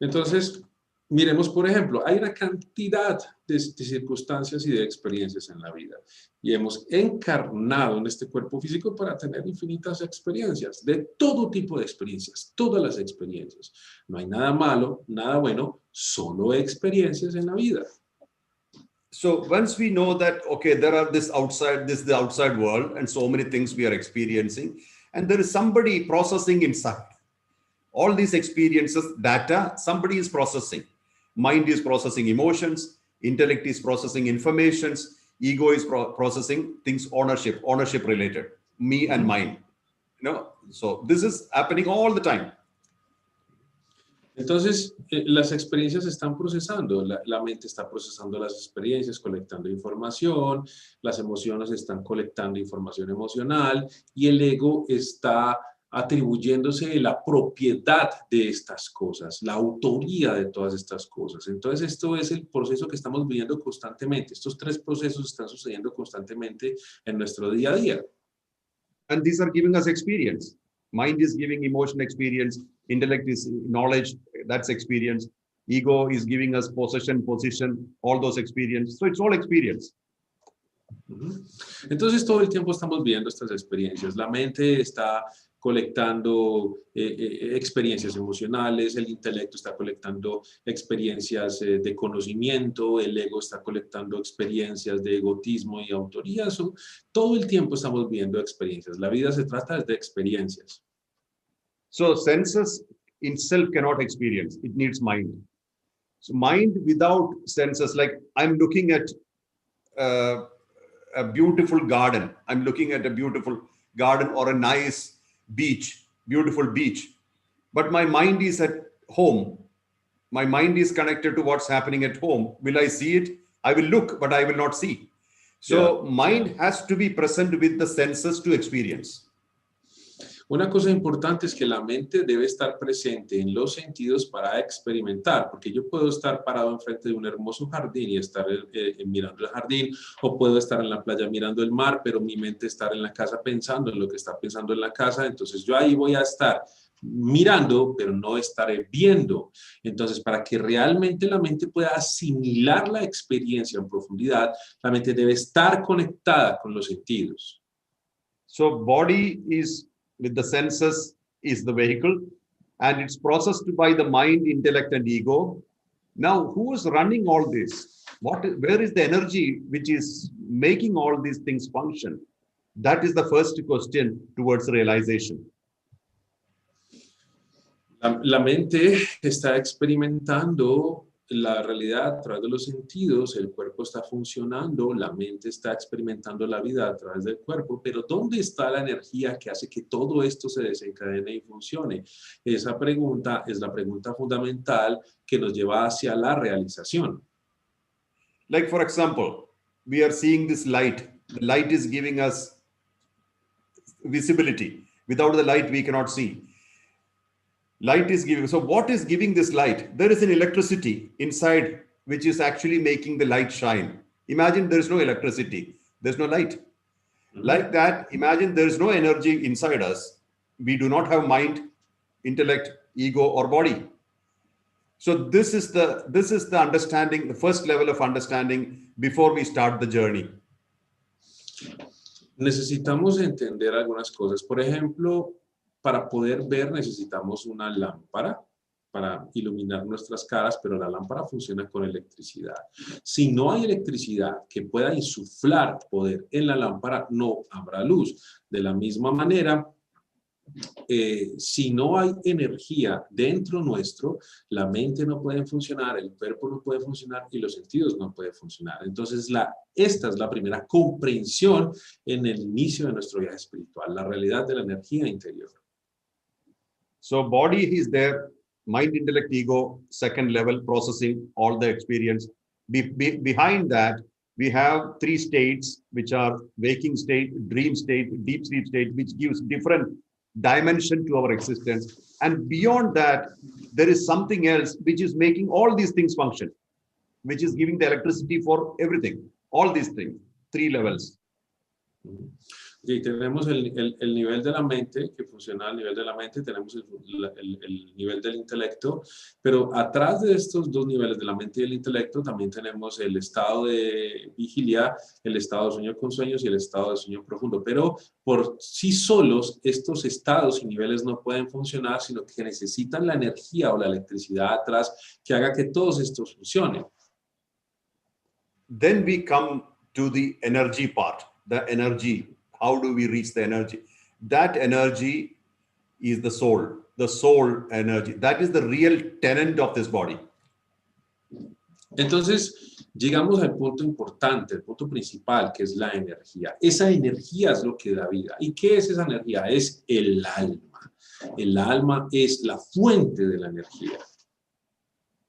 Entonces, miremos, por ejemplo, hay una cantidad de circunstancias y de experiencias en la vida. Y hemos encarnado en este cuerpo físico para tener infinitas experiencias, de todo tipo de experiencias, todas las experiencias. No hay nada malo, nada bueno, solo experiencias en la vida. So once we know that, okay, there are this is the outside world and so many things we are experiencing, and there is somebody processing inside. All these experiences, data, somebody is processing. Mind is processing emotions, intellect is processing informations, ego is processing things, ownership related, me and mine. You know, so this is happening all the time. Entonces, las experiencias se están procesando, la mente está procesando las experiencias, colectando información, las emociones están colectando información emocional, y el ego está atribuyéndose la propiedad de estas cosas, la autoría de todas estas cosas. Entonces, esto es el proceso que estamos viviendo constantemente. Estos 3 procesos están sucediendo constantemente en nuestro día a día. And these are giving us experience. Mind is giving emotion experience. Intellect is knowledge, that's experience. Ego is giving us possession, position, all those experience. So it's all experience. Entonces todo el tiempo estamos viendo estas experiencias. La mente está colectando experiencias emocionales, el intelecto está colectando experiencias de conocimiento, el ego está colectando experiencias de egotismo y autoría. Todo el tiempo estamos viendo experiencias. La vida se trata de experiencias. So senses itself cannot experience. It needs mind. So mind without senses, like I'm looking at a beautiful garden. I'm looking at a beautiful garden or a nice beach, beautiful beach. But my mind is at home. My mind is connected to what's happening at home. Will I see it? I will look, but I will not see. So mind has to be present with the senses to experience. Una cosa importante es que la mente debe estar presente en los sentidos para experimentar, porque yo puedo estar parado enfrente de un hermoso jardín y estar mirando el jardín, o puedo estar en la playa mirando el mar, pero mi mente estar en la casa pensando en lo que está pensando en la casa. Entonces yo ahí voy a estar mirando, pero no estaré viendo. Entonces, para que realmente la mente pueda asimilar la experiencia en profundidad, la mente debe estar conectada con los sentidos. So body is with the senses is the vehicle, and it's processed by the mind, intellect, and ego. Now, who is running all this? Where is the energy which is making all these things function? That is the first question towards realization. La mente está experimentando la realidad a través de los sentidos, el cuerpo está funcionando, la mente está experimentando la vida a través del cuerpo, pero ¿dónde está la energía que hace que todo esto se desencadene y funcione? Esa pregunta es la pregunta fundamental que nos lleva hacia la realización. Like for example, we are seeing this light. The light is giving us visibility. Without the light, we cannot see. Light is giving. So what is giving this light? There is an electricity inside which is actually making the light shine. Imagine there is no electricity. There's no light. Like that, imagine there is no energy inside us. We do not have mind, intellect, ego, or body. So this is the understanding, the first level of understanding before we start the journey. Necesitamos entender algunas cosas. Por ejemplo, para poder ver necesitamos una lámpara para iluminar nuestras caras, pero la lámpara funciona con electricidad. Si no hay electricidad que pueda insuflar poder en la lámpara, no habrá luz. De la misma manera, si no hay energía dentro nuestro, la mente no puede funcionar, el cuerpo no puede funcionar y los sentidos no pueden funcionar. Entonces, esta es la primera comprensión en el inicio de nuestro viaje espiritual, la realidad de la energía interior. So body is there, mind, intellect, ego, second level processing all the experience. Behind that, we have three states, which are waking state, dream state, deep sleep state, which gives different dimension to our existence. And beyond that, there is something else which is making all these things function, which is giving the electricity for everything, all these things, three levels. Y tenemos el nivel de la mente, que funciona al nivel de la mente, tenemos el nivel del intelecto, pero atrás de estos dos niveles de la mente y el intelecto también tenemos el estado de vigilia, el estado de sueño con sueños y el estado de sueño profundo. Pero por sí solos, estos estados y niveles no pueden funcionar, sino que necesitan la energía o la electricidad atrás que haga que todos estos funcionen. Then we come to the energy part, the energy. How do we reach the energy? That energy is the soul energy. That is the real tenant of this body. Entonces, llegamos al punto importante, el punto principal, que es la energía. Esa energía es lo que da vida. ¿Y qué es esa energía? Es el alma. El alma es la fuente de la energía.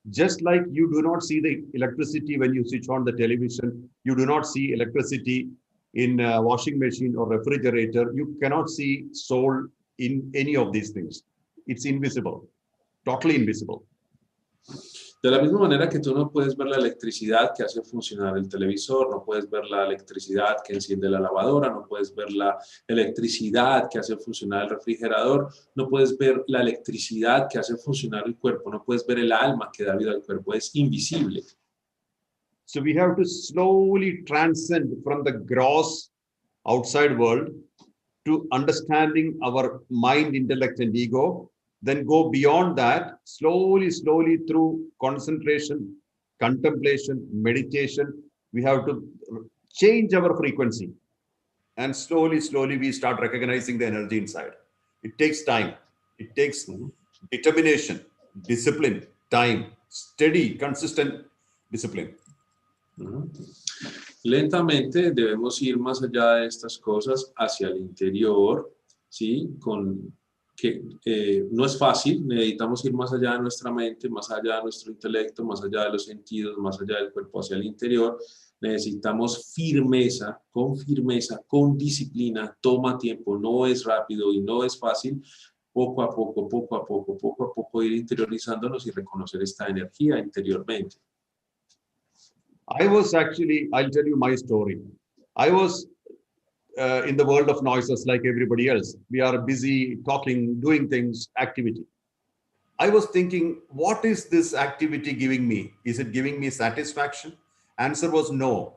Just like you do not see the electricity when you switch on the television, you do not see electricity in a washing machine or refrigerator, you cannot see soul in any of these things. It's invisible, totally invisible. De la misma manera que tú no puedes ver la electricidad que hace funcionar el televisor, no puedes ver la electricidad que enciende la lavadora, no puedes ver la electricidad que hace funcionar el refrigerador, no puedes ver la electricidad que hace funcionar el cuerpo, no puedes ver el alma que da vida al cuerpo, es invisible. So we have to slowly transcend from the gross outside world to understanding our mind, intellect, and ego. Then go beyond that, slowly through concentration, contemplation, meditation. We have to change our frequency. And slowly we start recognizing the energy inside. It takes time. It takes determination, discipline, time, steady, consistent discipline. Lentamente debemos ir más allá de estas cosas hacia el interior, ¿sí? No es fácil, necesitamos ir más allá de nuestra mente, más allá de nuestro intelecto, más allá de los sentidos, más allá del cuerpo, hacia el interior. Necesitamos firmeza, con disciplina, toma tiempo, no es rápido y no es fácil. Poco a poco ir interiorizándonos y reconocer esta energía interiormente. I'll tell you my story. I was in the world of noises like everybody else. We are busy talking, doing things, activity. I was thinking, what is this activity giving me? Is it giving me satisfaction? Answer was no.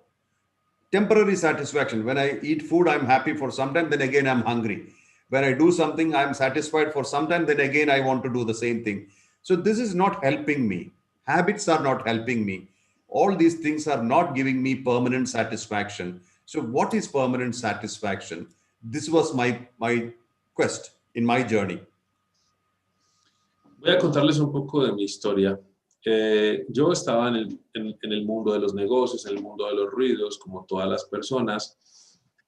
Temporary satisfaction. When I eat food, I'm happy for some time, then again I'm hungry. When I do something, I'm satisfied for some time, then again I want to do the same thing. So this is not helping me. Habits are not helping me. All these things are not giving me permanent satisfaction. So what is permanent satisfaction? This was my quest in my journey. Voy a contarles un poco de mi historia. Yo estaba en el mundo de los negocios, en el mundo de los ruidos, como todas las personas,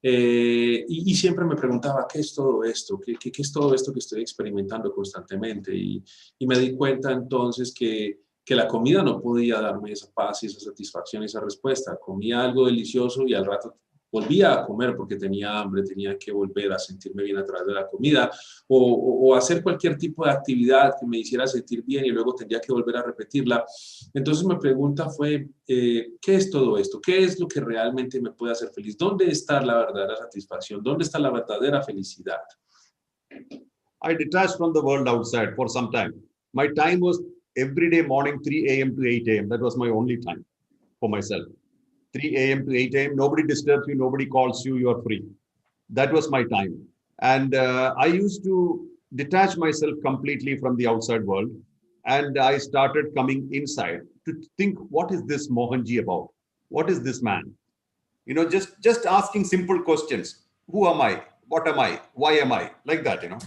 y siempre me preguntaba, ¿qué es todo esto? ¿Qué es todo esto que estoy experimentando constantemente? Y me di cuenta entonces que la comida no podía darme esa paz y esa satisfacción, esa respuesta. Comía algo delicioso y al rato volvía a comer porque tenía hambre, tenía que volver a sentirme bien a través de la comida o hacer cualquier tipo de actividad que me hiciera sentir bien y luego tendría que volver a repetirla. Entonces mi pregunta fue, ¿qué es todo esto? ¿Qué es lo que realmente me puede hacer feliz? ¿Dónde está la verdadera satisfacción? ¿Dónde está la verdadera felicidad? I detached from the world outside for some time. My time was every day morning 3 a.m. to 8 a.m. That was my only time for myself. 3 a.m. to 8 a.m. Nobody disturbs you. Nobody calls you. You are free. That was my time. And I used to detach myself completely from the outside world. And I started coming inside to think, what is this Mohanji about? What is this man? You know, just asking simple questions. Who am I? What am I? Why am I? Like that, you know.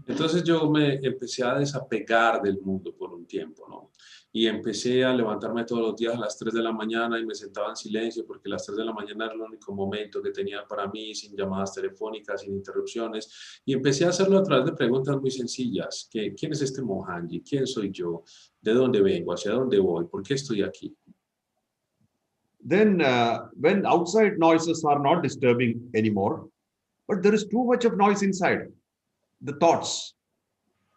Entonces yo me empecé a desapegar del mundo por un tiempo, ¿no? Y empecé a levantarme todos los días a las 3 de la mañana y me sentaba en silencio porque las 3 de la mañana era el único momento que tenía para mí, sin llamadas telefónicas, sin interrupciones. Y empecé a hacerlo a través de preguntas muy sencillas. ¿Quién es este Mohanji? ¿Quién soy yo? ¿De dónde vengo? ¿Hacia dónde voy? ¿Por qué estoy aquí? Then when outside noises are not disturbing anymore, but there is too much of noise inside. The thoughts,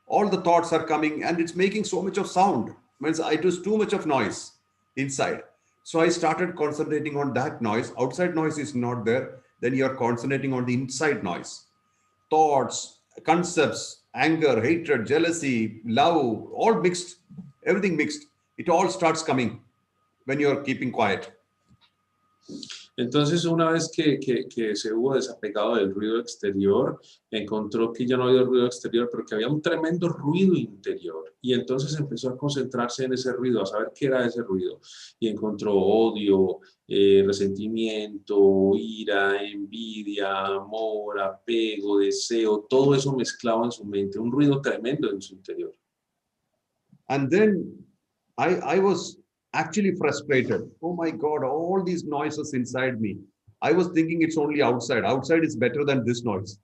all the thoughts are coming and it's making so much of sound. Means it was too much of noise inside. So I started concentrating on that noise. Outside noise is not there. Then you are concentrating on the inside noise. Thoughts, concepts, anger, hatred, jealousy, love, all mixed, everything mixed. It all starts coming when you are keeping quiet. Entonces, una vez que se hubo desapegado del ruido exterior, encontró que ya no había ruido exterior, pero que había un tremendo ruido interior. Y entonces empezó a concentrarse en ese ruido, a saber qué era ese ruido. Y encontró odio, resentimiento, ira, envidia, amor, apego, deseo, todo eso mezclado en su mente, un ruido tremendo en su interior. And then I was actually frustrated. Oh my God, all these noises inside me. I was thinking it's only outside. Outside is better than this noise.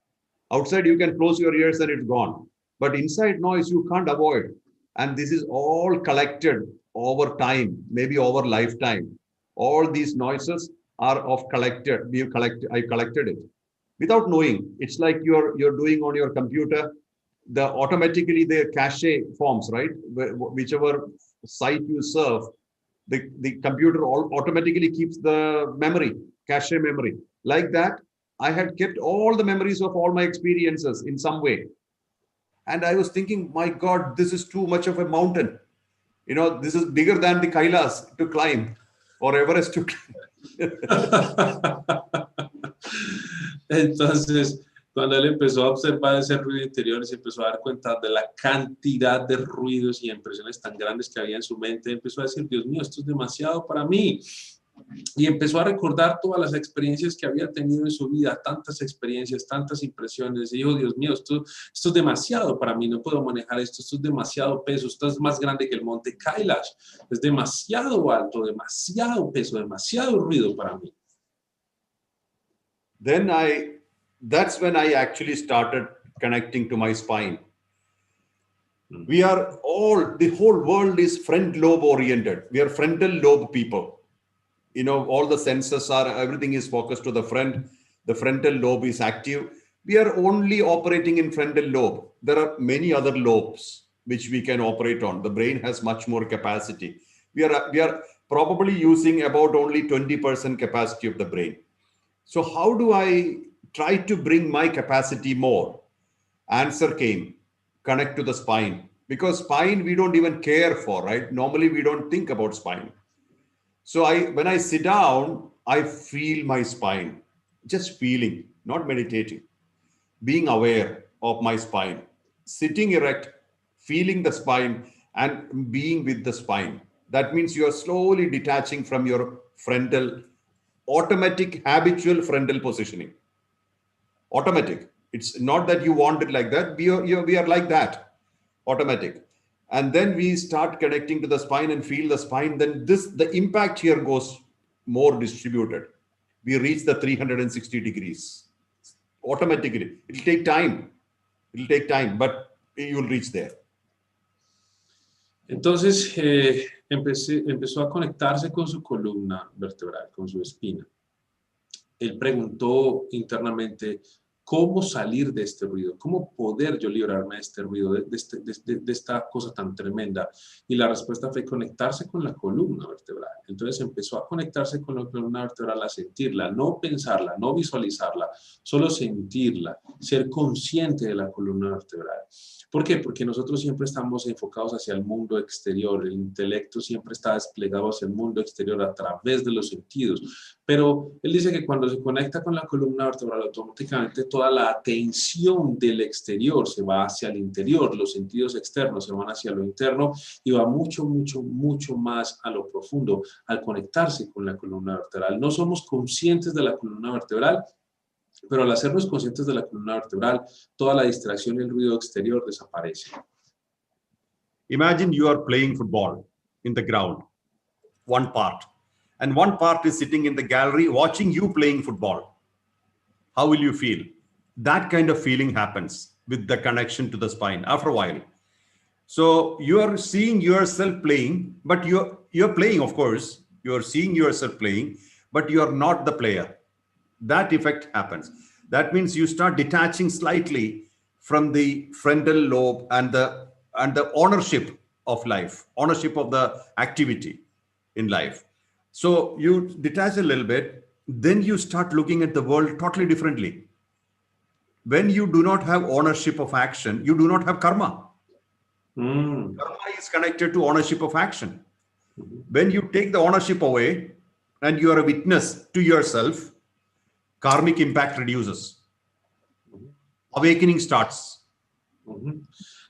Outside you can close your ears and it's gone. But inside noise you can't avoid. And this is all collected over time, maybe over lifetime. All these noises are of collected. I collected it without knowing. It's like you're doing on your computer. automatically the cache forms, right? Whichever site you serve, the computer automatically keeps the memory, cache memory. Like that, I had kept all the memories of all my experiences in some way. And I was thinking, my God, this is too much of a mountain. You know, this is bigger than the Kailas to climb or Everest to climb. Entonces, cuando él empezó a observar ese ruido interior y se empezó a dar cuenta de la cantidad de ruidos y impresiones tan grandes que había en su mente, empezó a decir, Dios mío, esto es demasiado para mí. Y empezó a recordar todas las experiencias que había tenido en su vida, tantas experiencias, tantas impresiones. Y dijo, Dios mío, esto es demasiado para mí, no puedo manejar esto es demasiado peso, esto es más grande que el monte Kailash, es demasiado alto, demasiado peso, demasiado ruido para mí. That's when I actually started connecting to my spine. We are the whole world is front lobe oriented. We are frontal lobe people. You know, all the senses everything is focused to the front. The frontal lobe is active. We are only operating in frontal lobe. There are many other lobes which we can operate on. The brain has much more capacity. We are probably using about only 20% capacity of the brain. So how do I try to bring my capacity more? Answer came, connect to the spine. Because spine, we don't even care for, right? Normally, we don't think about spine. So when I sit down, I feel my spine, just feeling, not meditating, being aware of my spine, sitting erect, feeling the spine and being with the spine. That means you are slowly detaching from your frontal, automatic, habitual frontal positioning. Automatic. It's not that you want it like that. We are like that, automatic. And then we start connecting to the spine and feel the spine. Then the impact here goes more distributed. We reach the 360 degrees automatically. It'll take time, but you'll reach there. Entonces, empezó a conectarse con su columna vertebral, con su espina. Él preguntó internamente, ¿cómo salir de este ruido? ¿Cómo poder yo librarme de este ruido, de esta cosa tan tremenda? Y la respuesta fue conectarse con la columna vertebral. Entonces empezó a conectarse con la columna vertebral, a sentirla, no pensarla, no visualizarla, solo sentirla, ser consciente de la columna vertebral. ¿Por qué? Porque nosotros siempre estamos enfocados hacia el mundo exterior, el intelecto siempre está desplegado hacia el mundo exterior a través de los sentidos. Pero él dice que cuando se conecta con la columna vertebral, automáticamente toda la atención del exterior se va hacia el interior, los sentidos externos se van hacia lo interno y va mucho, mucho, mucho más a lo profundo al conectarse con la columna vertebral. No somos conscientes de la columna vertebral, pero al hacernos conscientes de la columna vertebral, toda la distracción y el ruido exterior desaparece. Imagine you are playing football in the ground, one part, and one part is sitting in the gallery watching you playing football. How will you feel? That kind of feeling happens with the connection to the spine after a while. So you are seeing yourself playing, but you're playing, of course. You are seeing yourself playing, but you are not the player. That effect happens. That means you start detaching slightly from the frontal lobe and the ownership of life, ownership of the activity in life. So you detach a little bit, then you start looking at the world totally differently. When you do not have ownership of action, you do not have karma. Karma is connected to ownership of action. When you take the ownership away and you are a witness to yourself, karmic impact reduces. Awakening starts.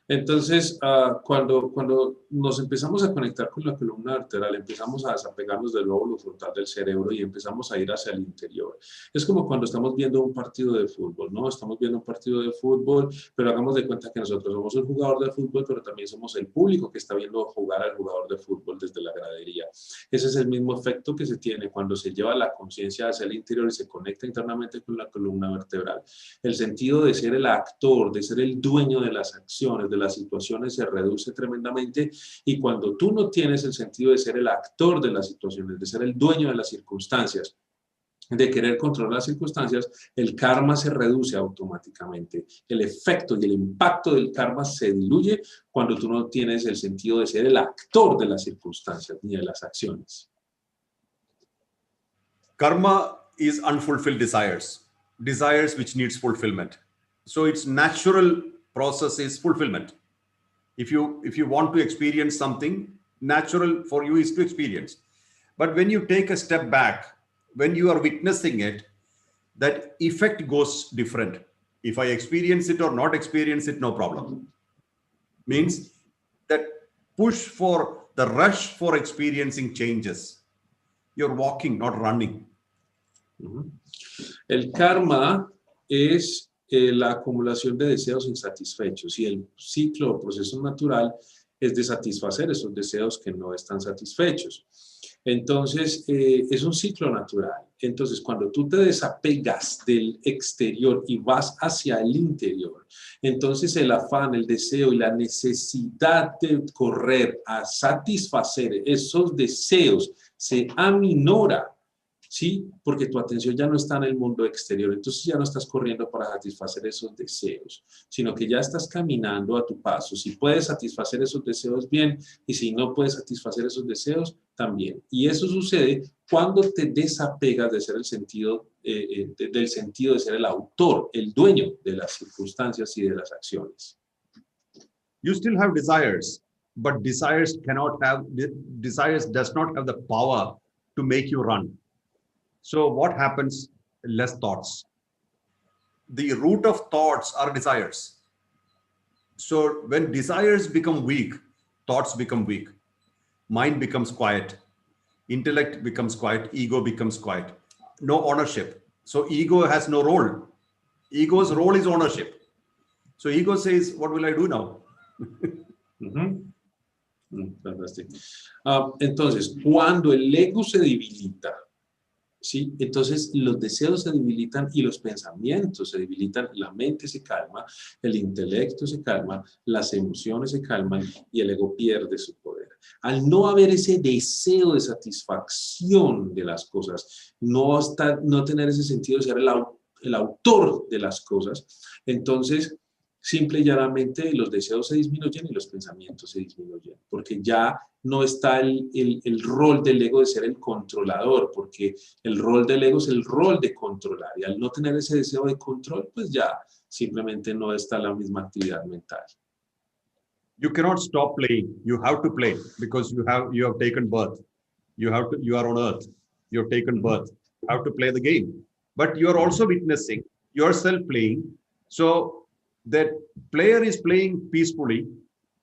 Entonces, cuando nos empezamos a conectar con la columna vertebral, empezamos a desapegarnos del lóbulo frontal del cerebro y empezamos a ir hacia el interior. Es como cuando estamos viendo un partido de fútbol, ¿no? Estamos viendo un partido de fútbol, pero hagamos de cuenta que nosotros somos el jugador de fútbol, pero también somos el público que está viendo jugar al jugador de fútbol desde la gradería. Ese es el mismo efecto que se tiene cuando se lleva la conciencia hacia el interior y se conecta internamente con la columna vertebral. El sentido de ser el actor, de ser el dueño de las acciones, de las situaciones se reduce tremendamente, y cuando tú no tienes el sentido de ser el actor de las situaciones, de ser el dueño de las circunstancias, de querer controlar las circunstancias, el karma se reduce automáticamente. El efecto y el impacto del karma se diluye cuando tú no tienes el sentido de ser el actor de las circunstancias ni de las acciones. Karma is unfulfilled desires, desires which needs fulfillment. So its natural process is fulfillment. If you want to experience something, natural for you is to experience. But when you take a step back, when you are witnessing it, that effect goes different. If I experience it or not experience it, no problem. Means that push for the rush for experiencing changes. You're walking, not running. El karma es la acumulación de deseos insatisfechos y el ciclo o proceso natural es de satisfacer esos deseos que no están satisfechos. Entonces, es un ciclo natural. Entonces, cuando tú te desapegas del exterior y vas hacia el interior, entonces el afán, el deseo y la necesidad de correr a satisfacer esos deseos se aminora, ¿sí? Porque tu atención ya no está en el mundo exterior, entonces ya no estás corriendo para satisfacer esos deseos, sino que ya estás caminando a tu paso. Si puedes satisfacer esos deseos, bien, y si no puedes satisfacer esos deseos, también. Y eso sucede cuando te desapegas de ser el sentido, del sentido de ser el autor, el dueño de las circunstancias y de las acciones. You still have desires, but desires does not have the power to make you run. So what happens? Less thoughts. The root of thoughts are desires. So when desires become weak, thoughts become weak. Mind becomes quiet. Intellect becomes quiet. Ego becomes quiet. No ownership. So ego has no role. Ego's role is ownership. So ego says, what will I do now? Fantástico. Entonces, cuando el ego se debilita, ¿sí? Entonces los deseos se debilitan y los pensamientos se debilitan, la mente se calma, el intelecto se calma, las emociones se calman y el ego pierde su poder. Al no haber ese deseo de satisfacción de las cosas, no tener ese sentido de ser el autor de las cosas, entonces simple y llanamente los deseos se disminuyen y los pensamientos se disminuyen, porque ya no está el rol del ego de ser el controlador, porque el rol del ego es el rol de controlar, y al no tener ese deseo de control, pues ya simplemente no está la misma actividad mental. You cannot stop playing. You have to play because you have taken birth. You are on earth. You have taken birth. You have to play the game. But you are also witnessing yourself playing. So that player is playing peacefully.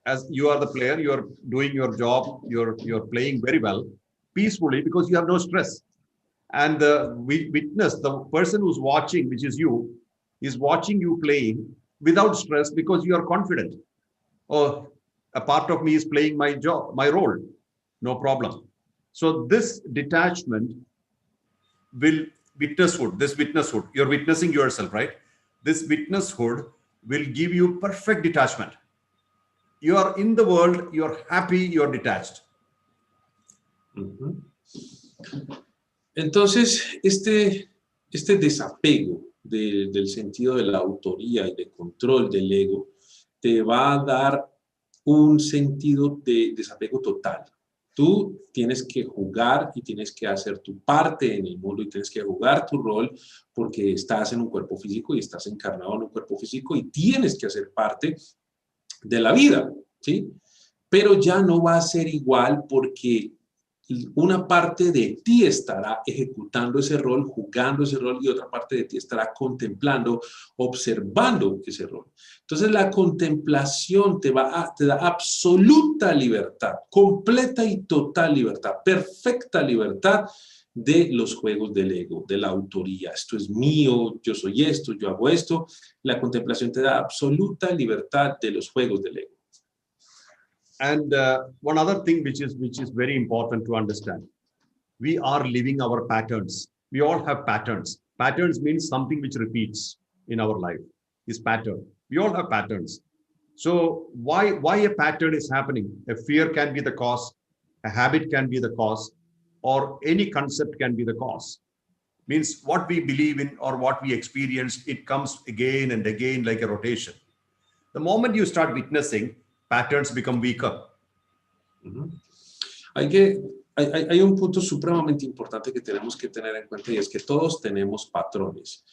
As you are the player, you are doing your job, you're playing very well, peacefully, because you have no stress. And we witness, the person who's watching, which is you, is watching you playing without stress because you are confident. Oh, a part of me is playing my job, my role, no problem. So this detachment will witnesshood, you're witnessing yourself, right? This witnesshood will give you perfect detachment. You are in the world, you are happy, you are detached. Entonces, este desapego del sentido de la autoría y de control del ego te va a dar un sentido de desapego total. Tú tienes que jugar y tienes que hacer tu parte en el mundo y tienes que jugar tu rol porque estás en un cuerpo físico y estás encarnado en un cuerpo físico y tienes que hacer parte de la vida, ¿sí? Pero ya no va a ser igual porque una parte de ti estará ejecutando ese rol, jugando ese rol, y otra parte de ti estará contemplando, observando ese rol. Entonces la contemplación te da absoluta libertad, completa y total libertad, perfecta libertad de los juegos del ego, de la autoría. Esto es mío, yo soy esto, yo hago esto. La contemplación te da absoluta libertad de los juegos del ego. And one other thing which is very important to understand, we are living our patterns. We all have patterns. Patterns means something which repeats in our life, is pattern. We all have patterns. So why a pattern is happening? A fear can be the cause, a habit can be the cause, or any concept can be the cause. Means what we believe in or what we experience, it comes again and again like a rotation. The moment you start witnessing, patterns become weaker. Hay un punto supremamente importante que tenemos que tener en cuenta y es que todos tenemos patrones.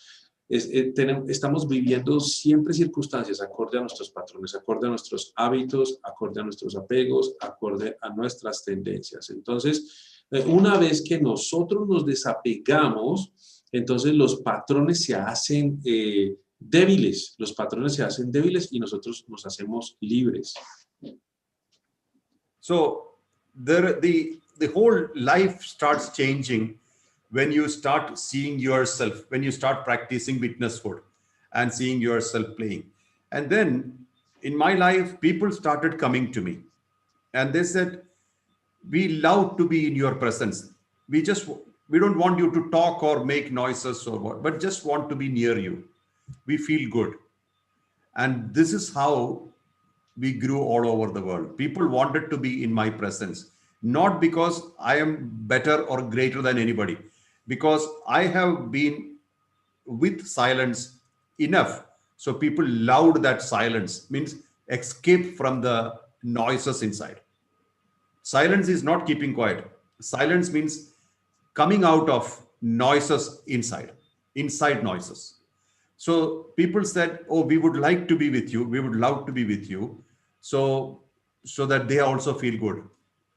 Estamos viviendo siempre circunstancias acorde a nuestros patrones, acorde a nuestros hábitos, acorde a nuestros apegos, acorde a nuestras tendencias. Entonces, una vez que nosotros nos desapegamos, entonces los patrones se hacen débiles. Los patrones se hacen débiles y nosotros nos hacemos libres. So, the whole life starts changing when you start seeing yourself, when you start practicing witnesshood and seeing yourself playing. And then in my life, people started coming to me and they said, we love to be in your presence. We don't want you to talk or make noises or what, but just want to be near you. We feel good. And this is how we grew all over the world. People wanted to be in my presence, not because I am better or greater than anybody, because I have been with silence enough. So people loved that silence, means escape from the noises inside. Silence is not keeping quiet. Silence means coming out of noises inside noises. So people said, oh, we would like to be with you. We would love to be with you. So that they also feel good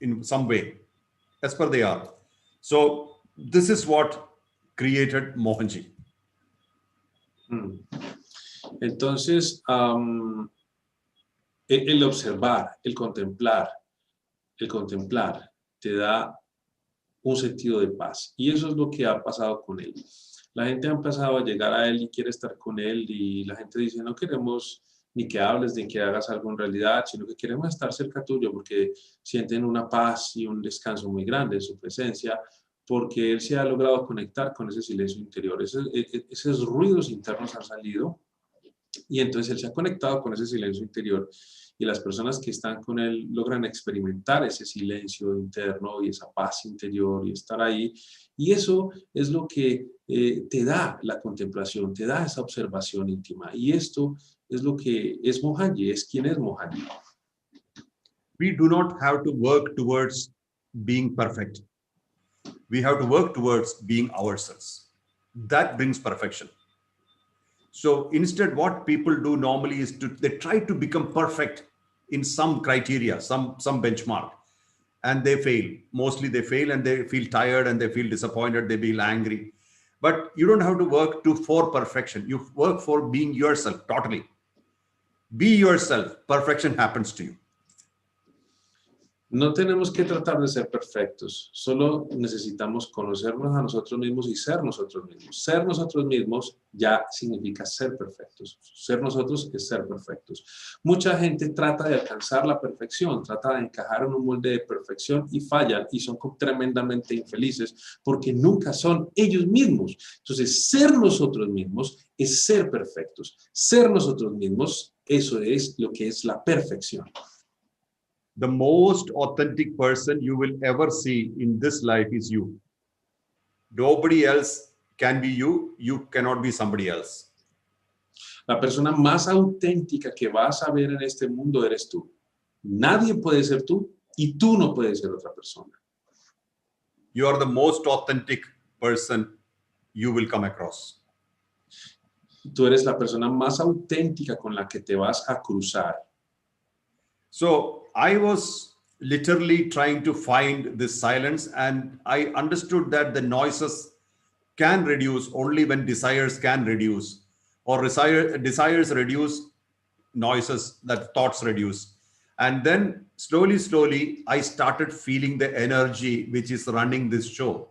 in some way, as per they are. So this is what created Mohanji. Entonces, el observar, el contemplar te da un sentido de paz. Y eso es lo que ha pasado con él. La gente ha empezado a llegar a él y quiere estar con él y la gente dice, no queremos ni que hables, ni que hagas algo en realidad, sino que queremos estar cerca tuyo porque sienten una paz y un descanso muy grande en su presencia, porque él se ha logrado conectar con ese silencio interior. Esos ruidos internos han salido y entonces él se ha conectado con ese silencio interior y las personas que están con él logran experimentar ese silencio interno y esa paz interior y estar ahí. Y eso es lo que te da la contemplación, te da esa observación íntima. Y esto es lo que es Mohanji, es quien es Mohanji. We do not have to work towards being perfect. We have to work towards being ourselves. That brings perfection. So instead, what people do normally is they try to become perfect in some criteria, some benchmark, and they fail. Mostly they fail and they feel tired and they feel disappointed, they feel angry. But you don't have to work for perfection. You work for being yourself totally. Be yourself. Perfection happens to you. No tenemos que tratar de ser perfectos, solo necesitamos conocernos a nosotros mismos y ser nosotros mismos. Ser nosotros mismos ya significa ser perfectos. Ser nosotros es ser perfectos. Mucha gente trata de alcanzar la perfección, trata de encajar en un molde de perfección y fallan y son tremendamente infelices porque nunca son ellos mismos. Entonces, ser nosotros mismos es ser perfectos. Ser nosotros mismos, eso es lo que es la perfección. The most authentic person you will ever see in this life is you. Nobody else can be you. You cannot be somebody else. La persona más auténtica que vas a ver en este mundo eres tú. Nadie puede ser tú y tú no puedes ser otra persona. You are the most authentic person you will come across. Tú eres la persona más auténtica con la que te vas a cruzar. So I was literally trying to find this silence, and I understood that the noises can reduce only when desires can reduce, or desires reduce, noises, that thoughts reduce. And then slowly, I started feeling the energy which is running this show,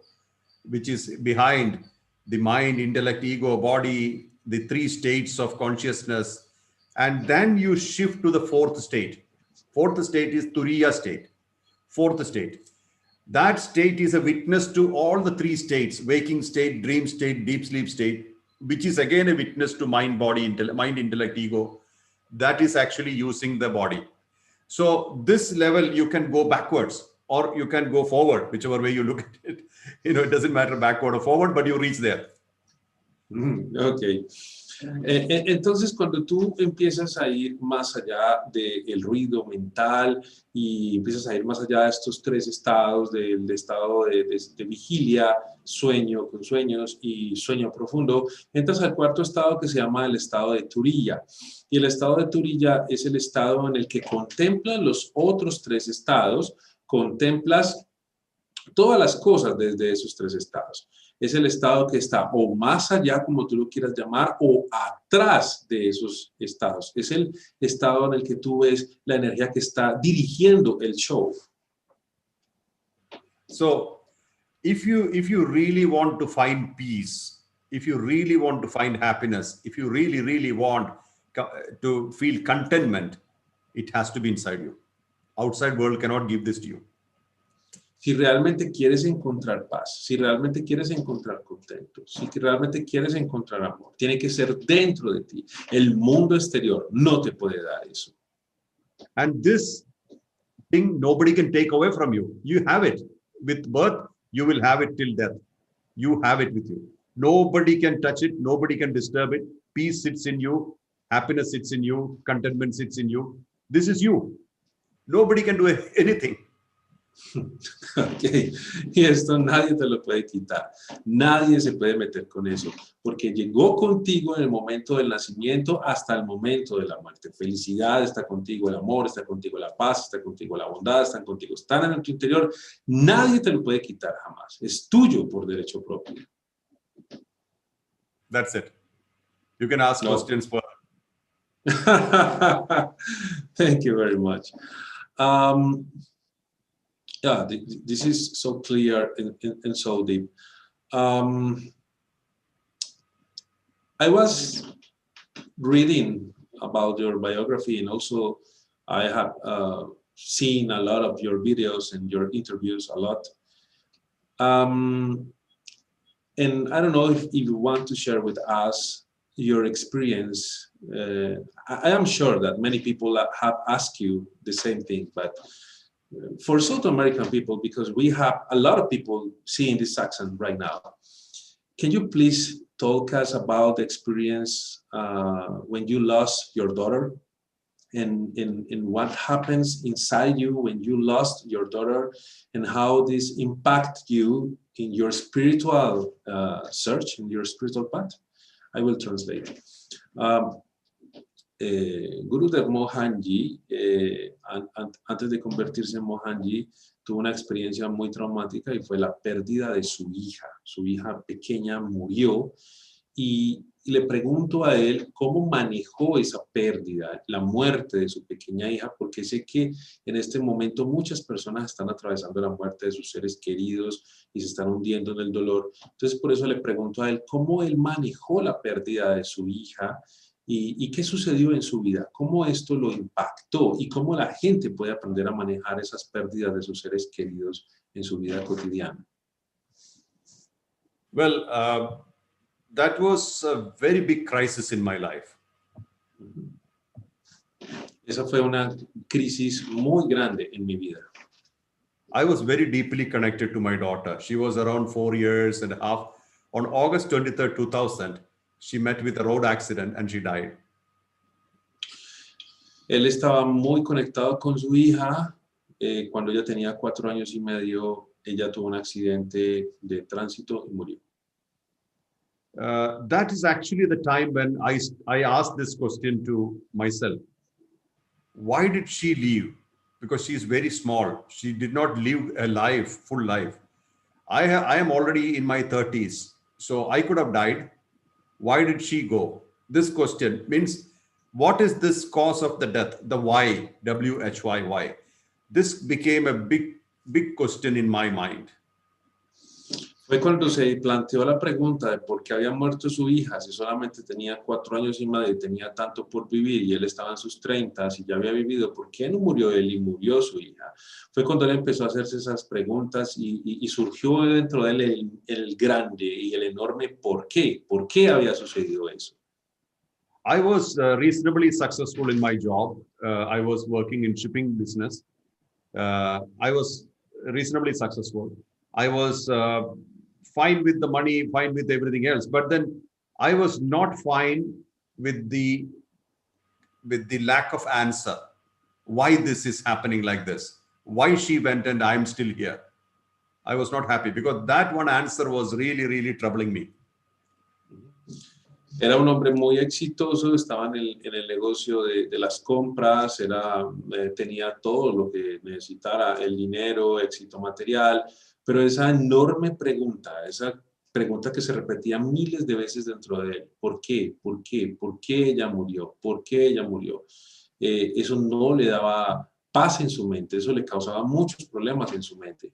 which is behind the mind, intellect, ego, body, the three states of consciousness. And then you shift to the fourth state. Fourth state is Turiya state. Fourth state. That state is a witness to all the three states, waking state, dream state, deep sleep state, which is again a witness to mind, body, mind, intellect, ego. That is actually using the body. So this level, you can go backwards. or you can go forward, whichever way you look at it. It doesn't matter backward or forward, but you reach there. Ok. Entonces, cuando tú empiezas a ir más allá del ruido mental y empiezas a ir más allá de estos tres estados, del estado de vigilia, sueño con sueños y sueño profundo, entras al cuarto estado que se llama el estado de Turilla. Y el estado de Turilla es el estado en el que contemplas los otros tres estados, contemplas todas las cosas desde esos tres estados. Es el estado que está o más allá, como tú lo quieras llamar, o atrás de esos estados. Es el estado en el que tú ves la energía que está dirigiendo el show. So, if you really want to find peace, if you really want to find happiness, if you really, really want to feel contentment, it has to be inside you. Outside world cannot give this to you. Si realmente quieres encontrar paz, si realmente quieres encontrar contento, si realmente quieres encontrar amor, tiene que ser dentro de ti. El mundo exterior no te puede dar eso. And this thing nobody can take away from you. You have it. With birth, you will have it till death. You have it with you. Nobody can touch it. Nobody can disturb it. Peace sits in you. Happiness sits in you. Contentment sits in you. This is you. Nobody can do anything. Ok, y esto nadie te lo puede quitar, nadie se puede meter con eso, porque llegó contigo en el momento del nacimiento hasta el momento de la muerte. Felicidad está contigo, el amor está contigo, la paz está contigo, la bondad está contigo, están en tu interior, nadie te lo puede quitar jamás, es tuyo por derecho propio. That's it. You can ask questions for. Thank you very much. Yeah, this is so clear and so deep. I was reading about your biography, and also I have seen a lot of your videos and your interviews a lot. And I don't know if you want to share with us your experience. I am sure that many people have asked you the same thing, but for South American people, because we have a lot of people seeing this Satsang right now, can you please talk us about the experience when you lost your daughter and what happens inside you when you lost your daughter and how this impacted you in your spiritual search, in your spiritual path? I will translate. Gurú de Mohanji, antes de convertirse en Mohanji, tuvo una experiencia muy traumática y fue la pérdida de su hija. Su hija pequeña murió y le pregunto a él cómo manejó esa pérdida, la muerte de su pequeña hija, porque sé que en este momento muchas personas están atravesando la muerte de sus seres queridos y se están hundiendo en el dolor. Entonces, por eso le pregunto a él cómo él manejó la pérdida de su hija. ¿Y qué sucedió en su vida? ¿Cómo esto lo impactó? ¿Y cómo la gente puede aprender a manejar esas pérdidas de sus seres queridos en su vida cotidiana? Well, that was a very big crisis in my life. Esa fue una crisis muy grande en mi vida. I was very deeply connected to my daughter. She was around 4 years and a half. On August 23rd, 2000, she met with a road accident and she died. Él estaba muy conectado con su hija. Cuando ella tenía 4 años y medio, ella tuvo un accidente de tránsito y murió. That is actually the time when I asked this question to myself. Why did she leave? Because she is very small. She did not live a life, full life. I am already in my 30s, so I could have died. Why did she go? This question means, what is this cause of the death? The why, W-H-Y, why? This became a big question in my mind. Fue cuando se planteó la pregunta de por qué había muerto su hija, si solamente tenía 4 años y medio y tenía tanto por vivir y él estaba en sus 30 y ya había vivido, ¿por qué no murió él y murió su hija? Fue cuando él empezó a hacerse esas preguntas y surgió dentro de él el grande y el enorme ¿por qué? ¿Por qué había sucedido eso? I was reasonably successful in my job. I was working in shipping business. I was reasonably successful. I was fine with the money, fine with everything else. But then I was not fine with the lack of answer. Why this is happening like this? Why she went and I'm still here? I was not happy because that one answer was really, really troubling me. Era un hombre muy exitoso, estaba en el negocio de las compras, tenía todo lo que necesitara, el dinero, éxito material, pero esa enorme pregunta, esa pregunta que se repetía miles de veces dentro de él, ¿por qué? ¿Por qué? ¿Por qué ella murió? ¿Por qué ella murió? Eso no le daba paz en su mente, eso le causaba muchos problemas en su mente.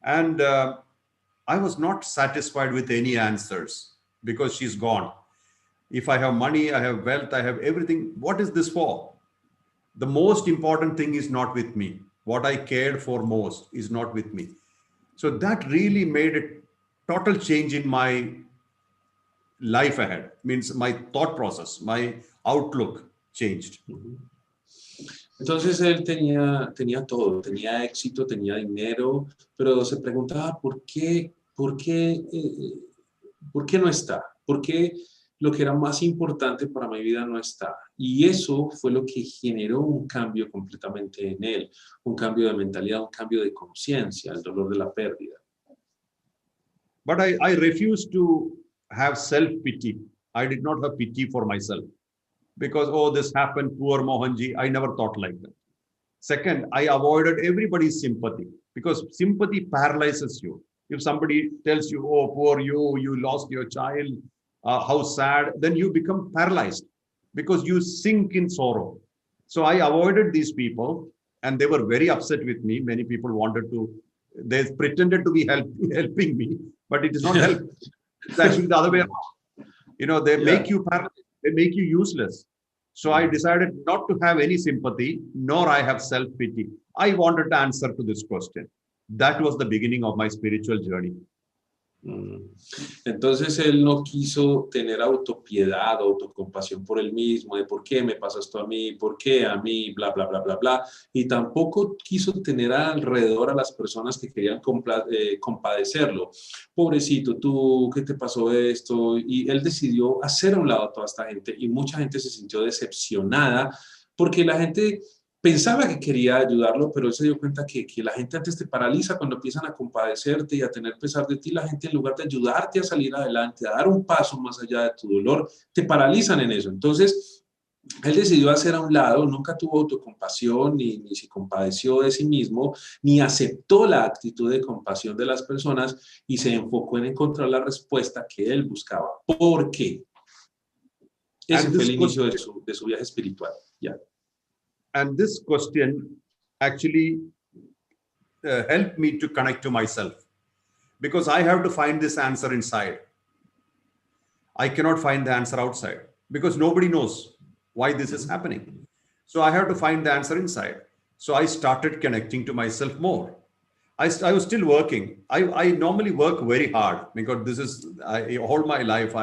And I was not satisfied with any answers because she's gone. If I have money, I have wealth, I have everything, what is this for? The most important thing is not with me. What I cared for most is not with me. So that really made a total change in my life ahead. Means my thought process, my outlook changed. Entonces él tenía todo, tenía éxito, tenía dinero, pero se preguntaba ¿por qué no está? ¿Por qué lo que era más importante para mi vida no está? Y eso fue lo que generó un cambio completamente en él, un cambio de mentalidad, un cambio de conciencia, el dolor de la pérdida. But I refused to have self-pity. I did not have pity for myself. Because, oh, this happened, poor Mohanji. I never thought like that. Second, I avoided everybody's sympathy because sympathy paralyzes you. If somebody tells you, oh, poor you lost your child, how sad, then you become paralyzed because you sink in sorrow. So I avoided these people and they were very upset with me. Many people they pretended to be helping me, but it is not help. It's actually the other way around. They make you paralyzed. They make you useless. So I decided not to have any sympathy, nor I have self-pity. I wanted to answer to this question. That was the beginning of my spiritual journey. Entonces él no quiso tener autopiedad, autocompasión por él mismo, de por qué me pasa esto a mí, por qué a mí, bla, bla, bla, bla, bla. Y tampoco quiso tener alrededor a las personas que querían compadecerlo. Pobrecito, tú, ¿qué te pasó esto? Y él decidió hacer a un lado a toda esta gente y mucha gente se sintió decepcionada porque la gente pensaba que quería ayudarlo, pero él se dio cuenta que la gente antes te paraliza cuando empiezan a compadecerte y a tener pesar de ti. La gente, en lugar de ayudarte a salir adelante, a dar un paso más allá de tu dolor, te paralizan en eso. Entonces, él decidió hacer a un lado, nunca tuvo autocompasión, ni se compadeció de sí mismo, ni aceptó la actitud de compasión de las personas y se enfocó en encontrar la respuesta que él buscaba. ¿Por qué? Ese fue el inicio de su viaje espiritual. Ya. And this question actually helped me to connect to myself because I have to find this answer inside. I cannot find the answer outside because nobody knows why this is happening. So I have to find the answer inside. So I started connecting to myself more. I was still working. I normally work very hard because all my life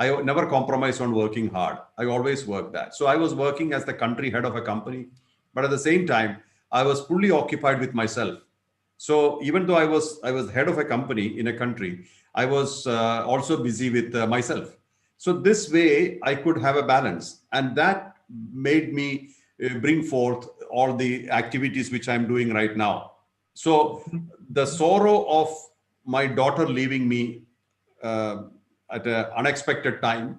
I never compromise on working hard. I always work that. So I was working as the country head of a company, but at the same time, I was fully occupied with myself. So even though I was head of a company in a country, I was also busy with myself. So this way I could have a balance, and that made me bring forth all the activities which I'm doing right now. So the sorrow of my daughter leaving me at an unexpected time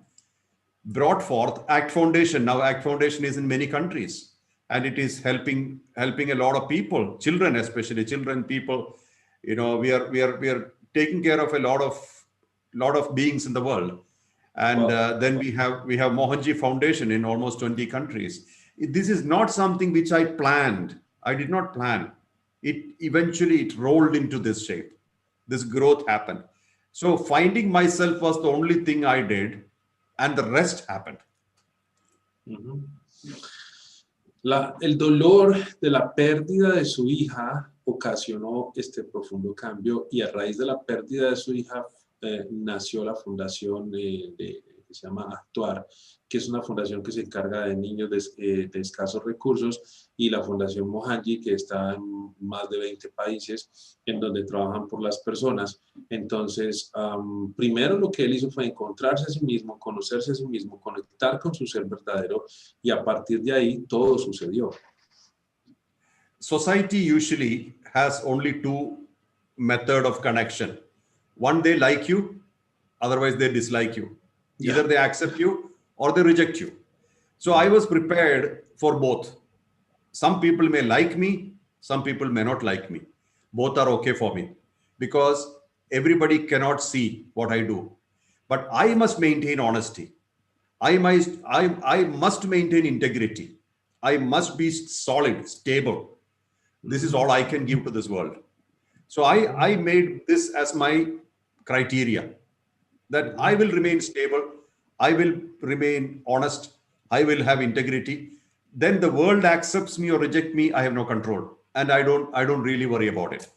brought forth ACT Foundation. Now ACT Foundation is in many countries and it is helping a lot of people, children, especially children, people. We are taking care of a lot of beings in the world. And then we have Mohanji Foundation in almost 20 countries. This is not something which I planned. I did not plan. It rolled into this shape. This growth happened. So finding myself was the only thing I did, and the rest happened. El dolor de la pérdida de su hija ocasionó este profundo cambio y a raíz de la pérdida de su hija nació la fundación de que se llama Actuar, que es una fundación que se encarga de niños de escasos recursos, y la fundación Mohanji, que está en más de 20 países, en donde trabajan por las personas. Entonces, primero lo que él hizo fue encontrarse a sí mismo, conocerse a sí mismo, conectar con su ser verdadero, y a partir de ahí todo sucedió. Society usually has only two methods of connection. One, they like you, otherwise they dislike you. Either they accept you or they reject you. So I was prepared for both. Some people may like me, some people may not like me. Both are okay for me because everybody cannot see what I do. But I must maintain honesty. I must maintain integrity. I must be solid, stable. This is all I can give to this world. So I made this as my criteria, that I will remain stable, I will remain honest, I will have integrity. Then the world accepts me or reject me, I have no control. And I don't really worry about it.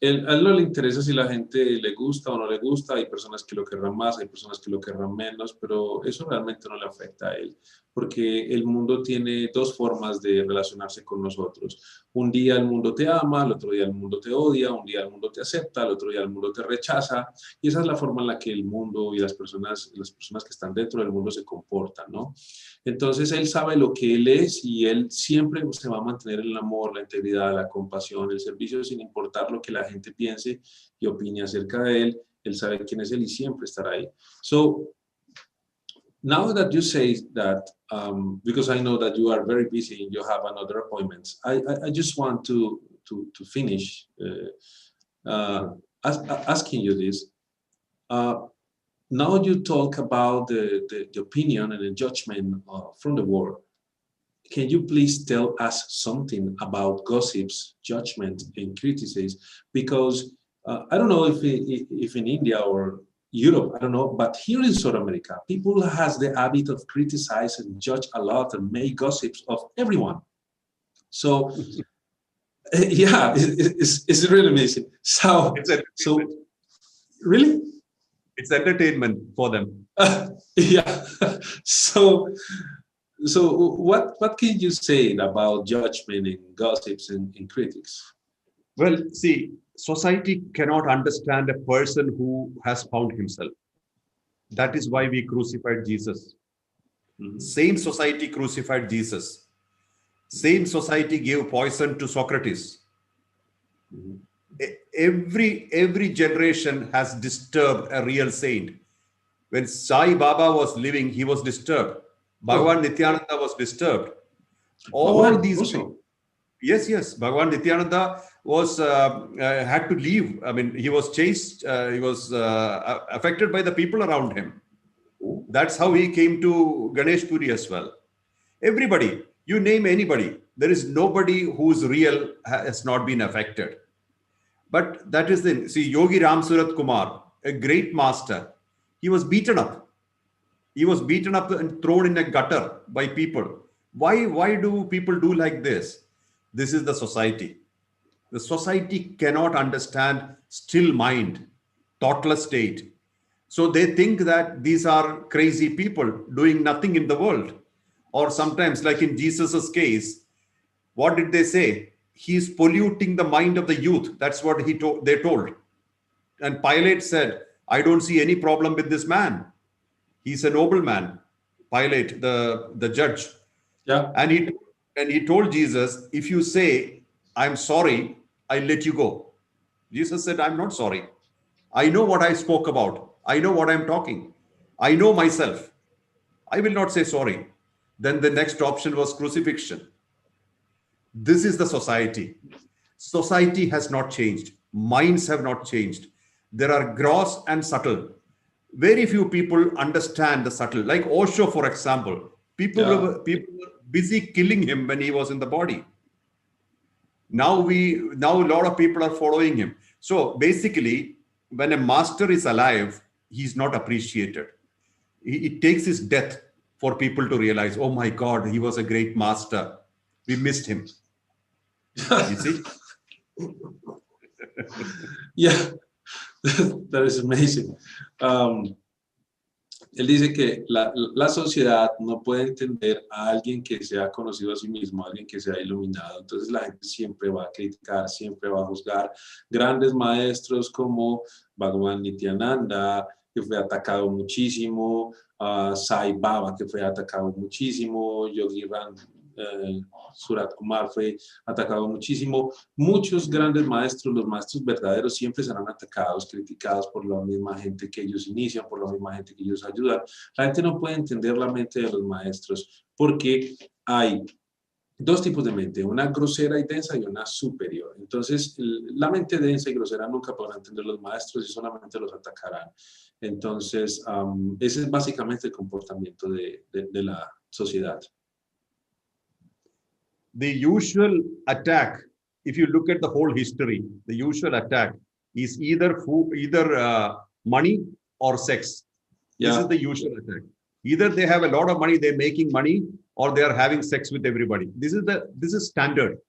A él no le interesa si la gente le gusta o no le gusta, hay personas que lo querrán más, hay personas que lo querrán menos, pero eso realmente no le afecta a él, porque el mundo tiene dos formas de relacionarse con nosotros. Un día el mundo te ama, al otro día el mundo te odia, un día el mundo te acepta, al otro día el mundo te rechaza, y esa es la forma en la que el mundo y las personas que están dentro del mundo se comportan, ¿no? Entonces él sabe lo que él es y él siempre se va a mantener en el amor, la integridad, la compasión, el servicio, sin importar lo que la gente piense y opine acerca de él. Él sabe quién es él y siempre estará ahí. So, now that you say that, because I know that you are very busy and you have another appointments, I just want to finish asking you this. Now you talk about the opinion and the judgment from the world. Can you please tell us something about gossips, judgment, and criticism? Because I don't know if in India or Europe, I don't know, but here in South America, people has the habit of criticize and judge a lot and make gossips of everyone. So, yeah, it's really amazing. So really? It's entertainment for them. Yeah. So what can you say about judgment and gossips and critics? Well, see, society cannot understand a person who has found himself. That is why we crucified Jesus. Same society crucified Jesus. Same society gave poison to Socrates. Every generation has disturbed a real saint. When Sai Baba was living, he was disturbed. Bhagavan Nityananda was disturbed. All these also. Yes. Bhagavan Nityananda was had to leave. I mean, he was chased. He was affected by the people around him. That's how he came to Ganesh Puri as well. Everybody, you name anybody, there is nobody who's real has not been affected. But that is the, see, Yogi Ram Surat Kumar, a great master, he was beaten up. He was beaten up and thrown in a gutter by people. Why do people do like this? This is the society. The society cannot understand still mind, thoughtless state. So they think that these are crazy people doing nothing in the world. Or sometimes, like in Jesus's case, what did they say? He's polluting the mind of the youth. That's what they told. And Pilate said, I don't see any problem with this man. He's a noble man. Pilate, the judge. Yeah. And he told Jesus, if you say, I'm sorry, I'll let you go. Jesus said, I'm not sorry. I know what I spoke about. I know what I'm talking. I know myself. I will not say sorry. Then the next option was crucifixion. This is the society. Society has not changed. Minds have not changed. There are gross and subtle. Very few people understand the subtle. Like Osho, for example, people were busy killing him when he was in the body. Now a lot of people are following him. So basically, when a master is alive, he's not appreciated. It takes his death for people to realize, oh my God, he was a great master. We missed him. You see? Yeah. That is amazing. Él dice que la sociedad no puede entender a alguien que se ha conocido a sí mismo, a alguien que se ha iluminado. Entonces la gente siempre va a criticar, siempre va a juzgar. Grandes maestros como Bhagavan Nityananda, que fue atacado muchísimo, Sai Baba, que fue atacado muchísimo, Yogi Ram Surat Kumar fue atacado muchísimo. Muchos grandes maestros, los maestros verdaderos, siempre serán atacados, criticados por la misma gente que ellos inician, por la misma gente que ellos ayudan. La gente no puede entender la mente de los maestros porque hay dos tipos de mente, una grosera y densa y una superior. Entonces, la mente densa y grosera nunca podrán entender los maestros y solamente los atacarán. Entonces, ese es básicamente el comportamiento de la sociedad. The usual attack, if you look at the whole history, the usual attack is either money or sex. Yeah. This is the usual attack. Either they have a lot of money, they're making money, or they are having sex with everybody. This is standard.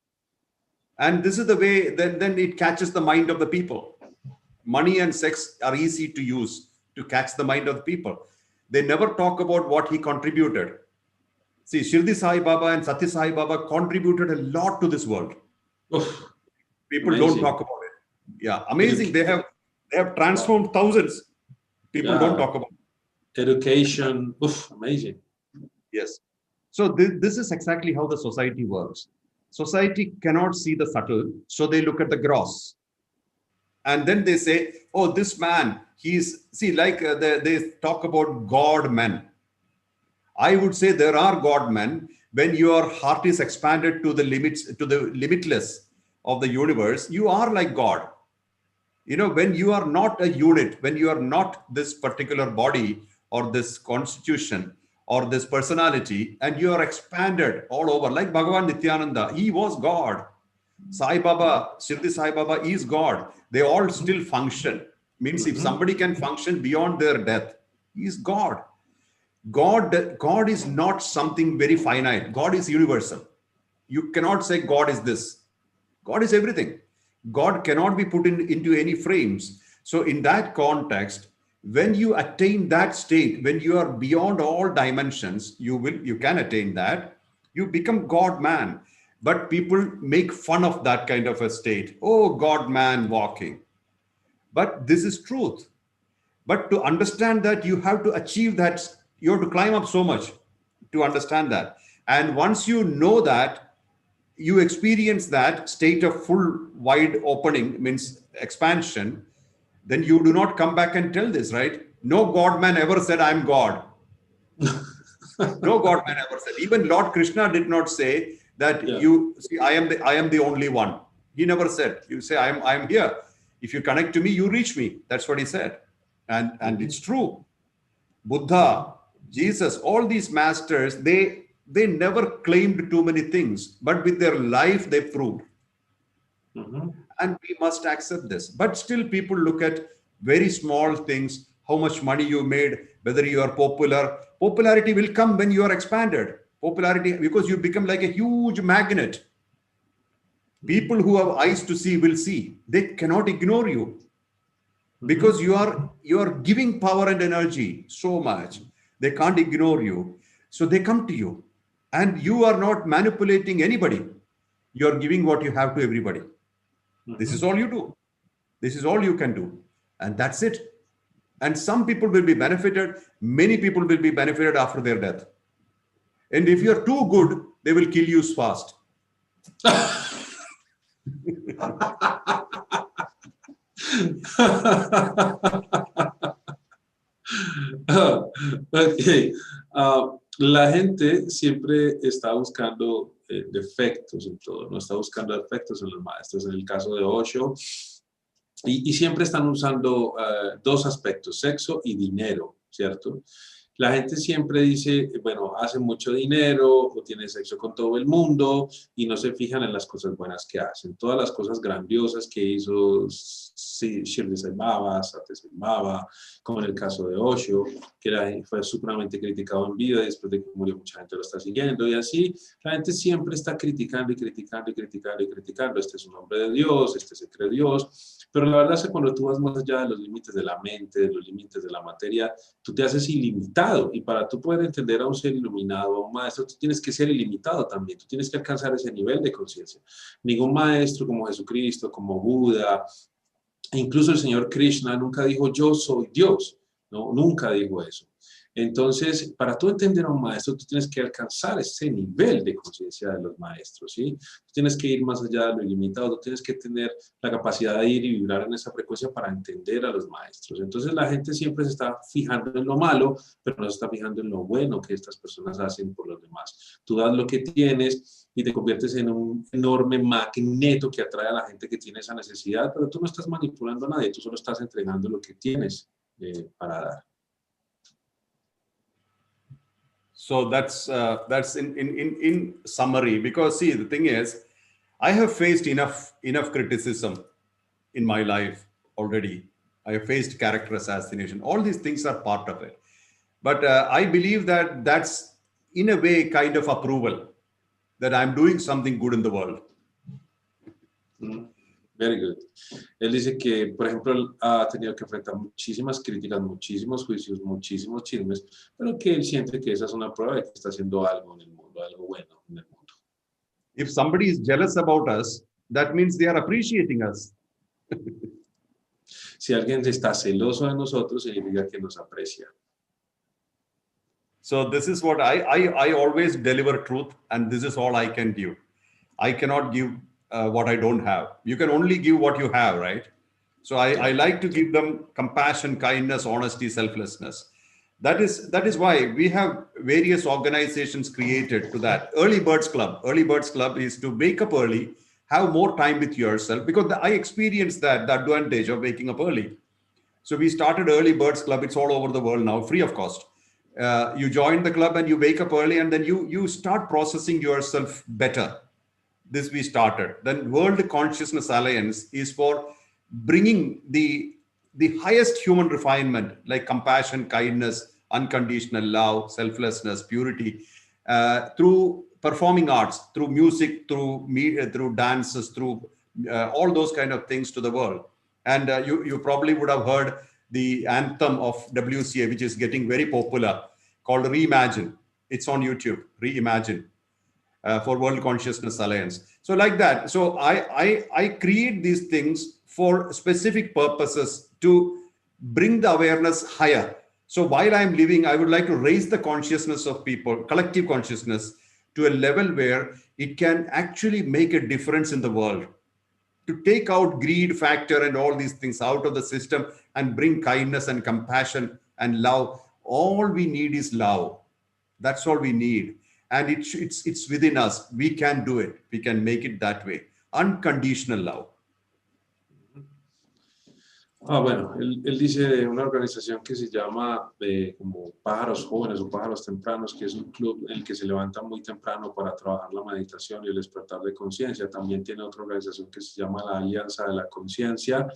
And this is the way, then it catches the mind of the people. Money and sex are easy to use to catch the mind of the people. They never talk about what he contributed. See, Shirdi Sai Baba and Satya Sai Baba contributed a lot to this world. Oof, people amazing. Don't talk about it. Yeah, amazing. They have transformed thousands. People don't talk about it. Education, oof, amazing. Yes. So this is exactly how the society works. Society cannot see the subtle, so they look at the gross. And then they say, oh, this man, they talk about God men. I would say there are God men. When your heart is expanded to the limits, to the limitless of the universe, you are like God. You know, when you are not a unit, when you are not this particular body or this constitution or this personality, and you are expanded all over, like Bhagavan Nityananda, he was God. Sai Baba, Shirdi Sai Baba is God. They all still function. Means if somebody can function beyond their death, he is God. God is not something very finite. God is universal. You cannot say God is this. God is everything. God cannot be put into any frames. So in that context, when you attain that state, when you are beyond all dimensions, you can attain that. You become God man. But people make fun of that kind of a state. Oh, God man walking. But this is truth. But to understand that, you have to achieve that. You have to climb up so much to understand that. And once you know that, you experience that state of full wide opening, means expansion, then you do not come back and tell this, right? No God man ever said, I'm God. No God man ever said. Even Lord Krishna did not say that you see, I am the only one. He never said. You say, I am here. If you connect to me, you reach me. That's what he said. And it's true. Buddha, Jesus, all these masters, they never claimed too many things, but with their life, they proved. And we must accept this. But still people look at very small things, how much money you made, whether you are popular. Popularity will come when you are expanded. Popularity, because you become like a huge magnet. People who have eyes to see will see. They cannot ignore you because you are giving power and energy so much. They can't ignore you. So they come to you. And you are not manipulating anybody. You are giving what you have to everybody. This is all you do. This is all you can do. And that's it. And some people will be benefited. Many people will be benefited after their death. And if you are too good, they will kill you fast. Okay. La gente siempre está buscando defectos en todo, no está buscando defectos en los maestros. En el caso de Osho, y siempre están usando dos aspectos, sexo y dinero, ¿cierto? La gente siempre dice, bueno, hace mucho dinero o tiene sexo con todo el mundo y no se fijan en las cosas buenas que hacen. Todas las cosas grandiosas que hizo Shirley Sai Baba, Sate Sai Baba, como en el caso de Osho, que fue supremamente criticado en vida y después de que murió mucha gente lo está siguiendo y así. La gente siempre está criticando y criticando y criticando y criticando. Este es un hombre de Dios, este se cree Dios. Pero la verdad es que cuando tú vas más allá de los límites de la mente, de los límites de la materia, tú te haces ilimitado. Y para tú poder entender a un ser iluminado, a un maestro, tú tienes que ser ilimitado también. Tú tienes que alcanzar ese nivel de conciencia. Ningún maestro como Jesucristo, como Buda, e incluso el Señor Krishna nunca dijo yo soy Dios. No, nunca dijo eso. Entonces, para tú entender a un maestro, tú tienes que alcanzar ese nivel de conciencia de los maestros, ¿sí? Tú tienes que ir más allá de lo ilimitado, tú tienes que tener la capacidad de ir y vibrar en esa frecuencia para entender a los maestros. Entonces, la gente siempre se está fijando en lo malo, pero no se está fijando en lo bueno que estas personas hacen por los demás. Tú das lo que tienes y te conviertes en un enorme magneto que atrae a la gente que tiene esa necesidad, pero tú no estás manipulando a nadie, tú solo estás entregando lo que tienes para dar. So that's in summary, because see, the thing is, I have faced enough criticism in my life already. I have faced character assassination. All these things are part of it. But I believe that that's in a way kind of approval that I'm doing something good in the world. Very good. Él dice que, por ejemplo, ha tenido que enfrentar muchísimas críticas, muchísimos juicios, muchísimos chismes, pero que él siente que esa es una prueba de que está haciendo algo en el mundo, algo bueno en el mundo. If somebody is jealous about us, that means they are appreciating us. Si alguien está celoso de nosotros, significa que nos aprecia. So this is what I always deliver truth, and this is all I can give. I cannot give what I don't have. You can only give what you have, right? So I like to give them compassion, kindness, honesty, selflessness. That is why we have various organizations created to that. Early Birds Club is to wake up early, have more time with yourself, because I experienced the advantage of waking up early. So we started Early Birds Club. It's all over the world now, free of cost. You join the club and you wake up early, and then you start processing yourself better. This we started. Then World Consciousness Alliance is for bringing the highest human refinement, like compassion, kindness, unconditional love, selflessness, purity, through performing arts, through music, through media, through dances, through all those kind of things to the world. And you probably would have heard the anthem of WCA, which is getting very popular, called Reimagine. It's on YouTube, Reimagine. For World Consciousness Alliance. So like that. So I create these things for specific purposes to bring the awareness higher. So while I'm living, I would like to raise the consciousness of people, collective consciousness, to a level where it can actually make a difference in the world. To take out greed factor and all these things out of the system and bring kindness and compassion and love. All we need is love. That's all we need. And it's within us. We can do it. We can make it that way. Unconditional love. Bueno, él dice de una organización que se llama como Pájaros Jóvenes o Pájaros Tempranos, que es un club en el que se levanta muy temprano para trabajar la meditación y el despertar de conciencia. También tiene otra organización que se llama la Alianza de la Conciencia,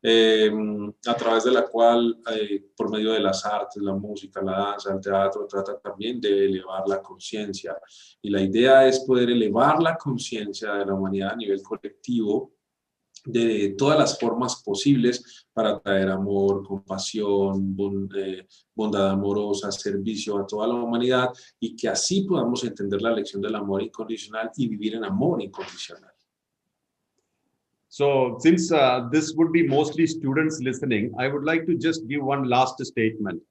a través de la cual, por medio de las artes, la música, la danza, el teatro, trata también de elevar la conciencia. Y la idea es poder elevar la conciencia de la humanidad a nivel colectivo, de todas las formas posibles para traer amor, compasión, bondad amorosa, servicio a toda la humanidad, y que así podamos entender la lección del amor incondicional y vivir en amor incondicional. So since this would be mostly students listening, I would like to just give one last statement.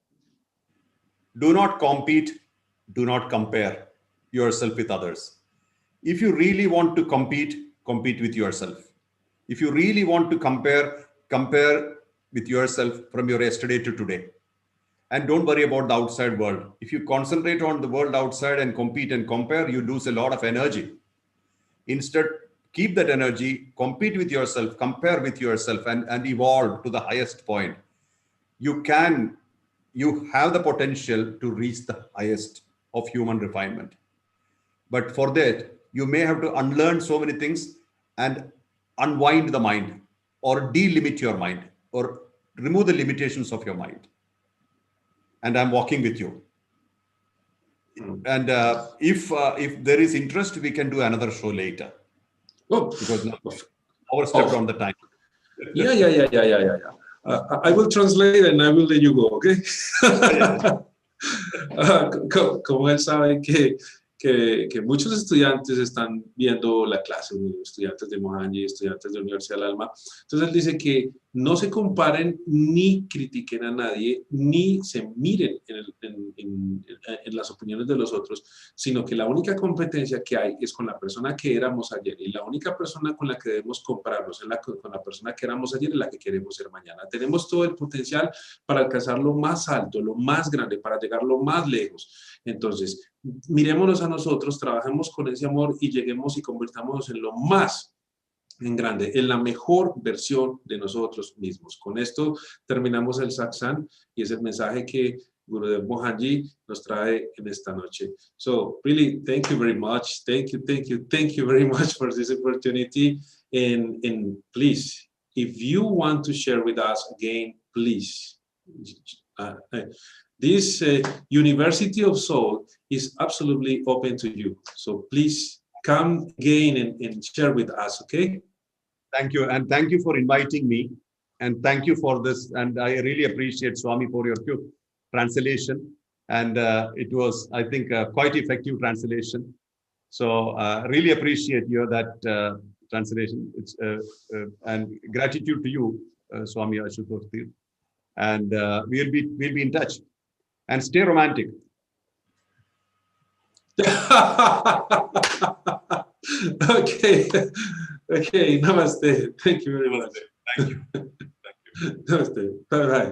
Do not compete, do not compare yourself with others. If you really want to compete, compete with yourself. If you really want to compare with yourself from your yesterday to today. And don't worry about the outside world. If you concentrate on the world outside and compete and compare, you lose a lot of energy. Instead, keep that energy, compete with yourself, compare with yourself, and evolve to the highest point. You can you have the potential to reach the highest of human refinement. But for that, you may have to unlearn so many things and unwind the mind, or delimit your mind, or remove the limitations of your mind. And I'm walking with you. And if there is interest, we can do another show later. Oh, because now overstepped on the time. Yeah. I will translate and I will let you go, okay? Como él sabe que muchos estudiantes están viendo la clase, estudiantes de Mohanji, estudiantes de Universidad del Alma. Entonces él dice que no se comparen ni critiquen a nadie, ni se miren en las opiniones de los otros, sino que la única competencia que hay es con la persona que éramos ayer, y la única persona con la que debemos compararnos es con la persona que éramos ayer y la que queremos ser mañana. Tenemos todo el potencial para alcanzar lo más alto, lo más grande, para llegar lo más lejos. Entonces, mirémonos a nosotros, trabajemos con ese amor y lleguemos y convirtámonos en lo más en grande, en la mejor versión de nosotros mismos. Con esto terminamos el Satsang y es el mensaje que Gurudev Mohanji nos trae en esta noche. So, really, thank you very much. Thank you very much for this opportunity. And please, if you want to share with us again, please. This University of Soul is absolutely open to you. So please come again and share with us, okay? Thank you. And thank you for inviting me. And thank you for this. And I really appreciate, Swami, for your quick translation. And it was, I think, quite effective translation. So really appreciate that translation. It's and gratitude to you, Swami Ashutosh Thirth. And we'll be in touch. And stay romantic. Okay, namaste. Thank you very much. Thank you. Namaste. Bye-bye.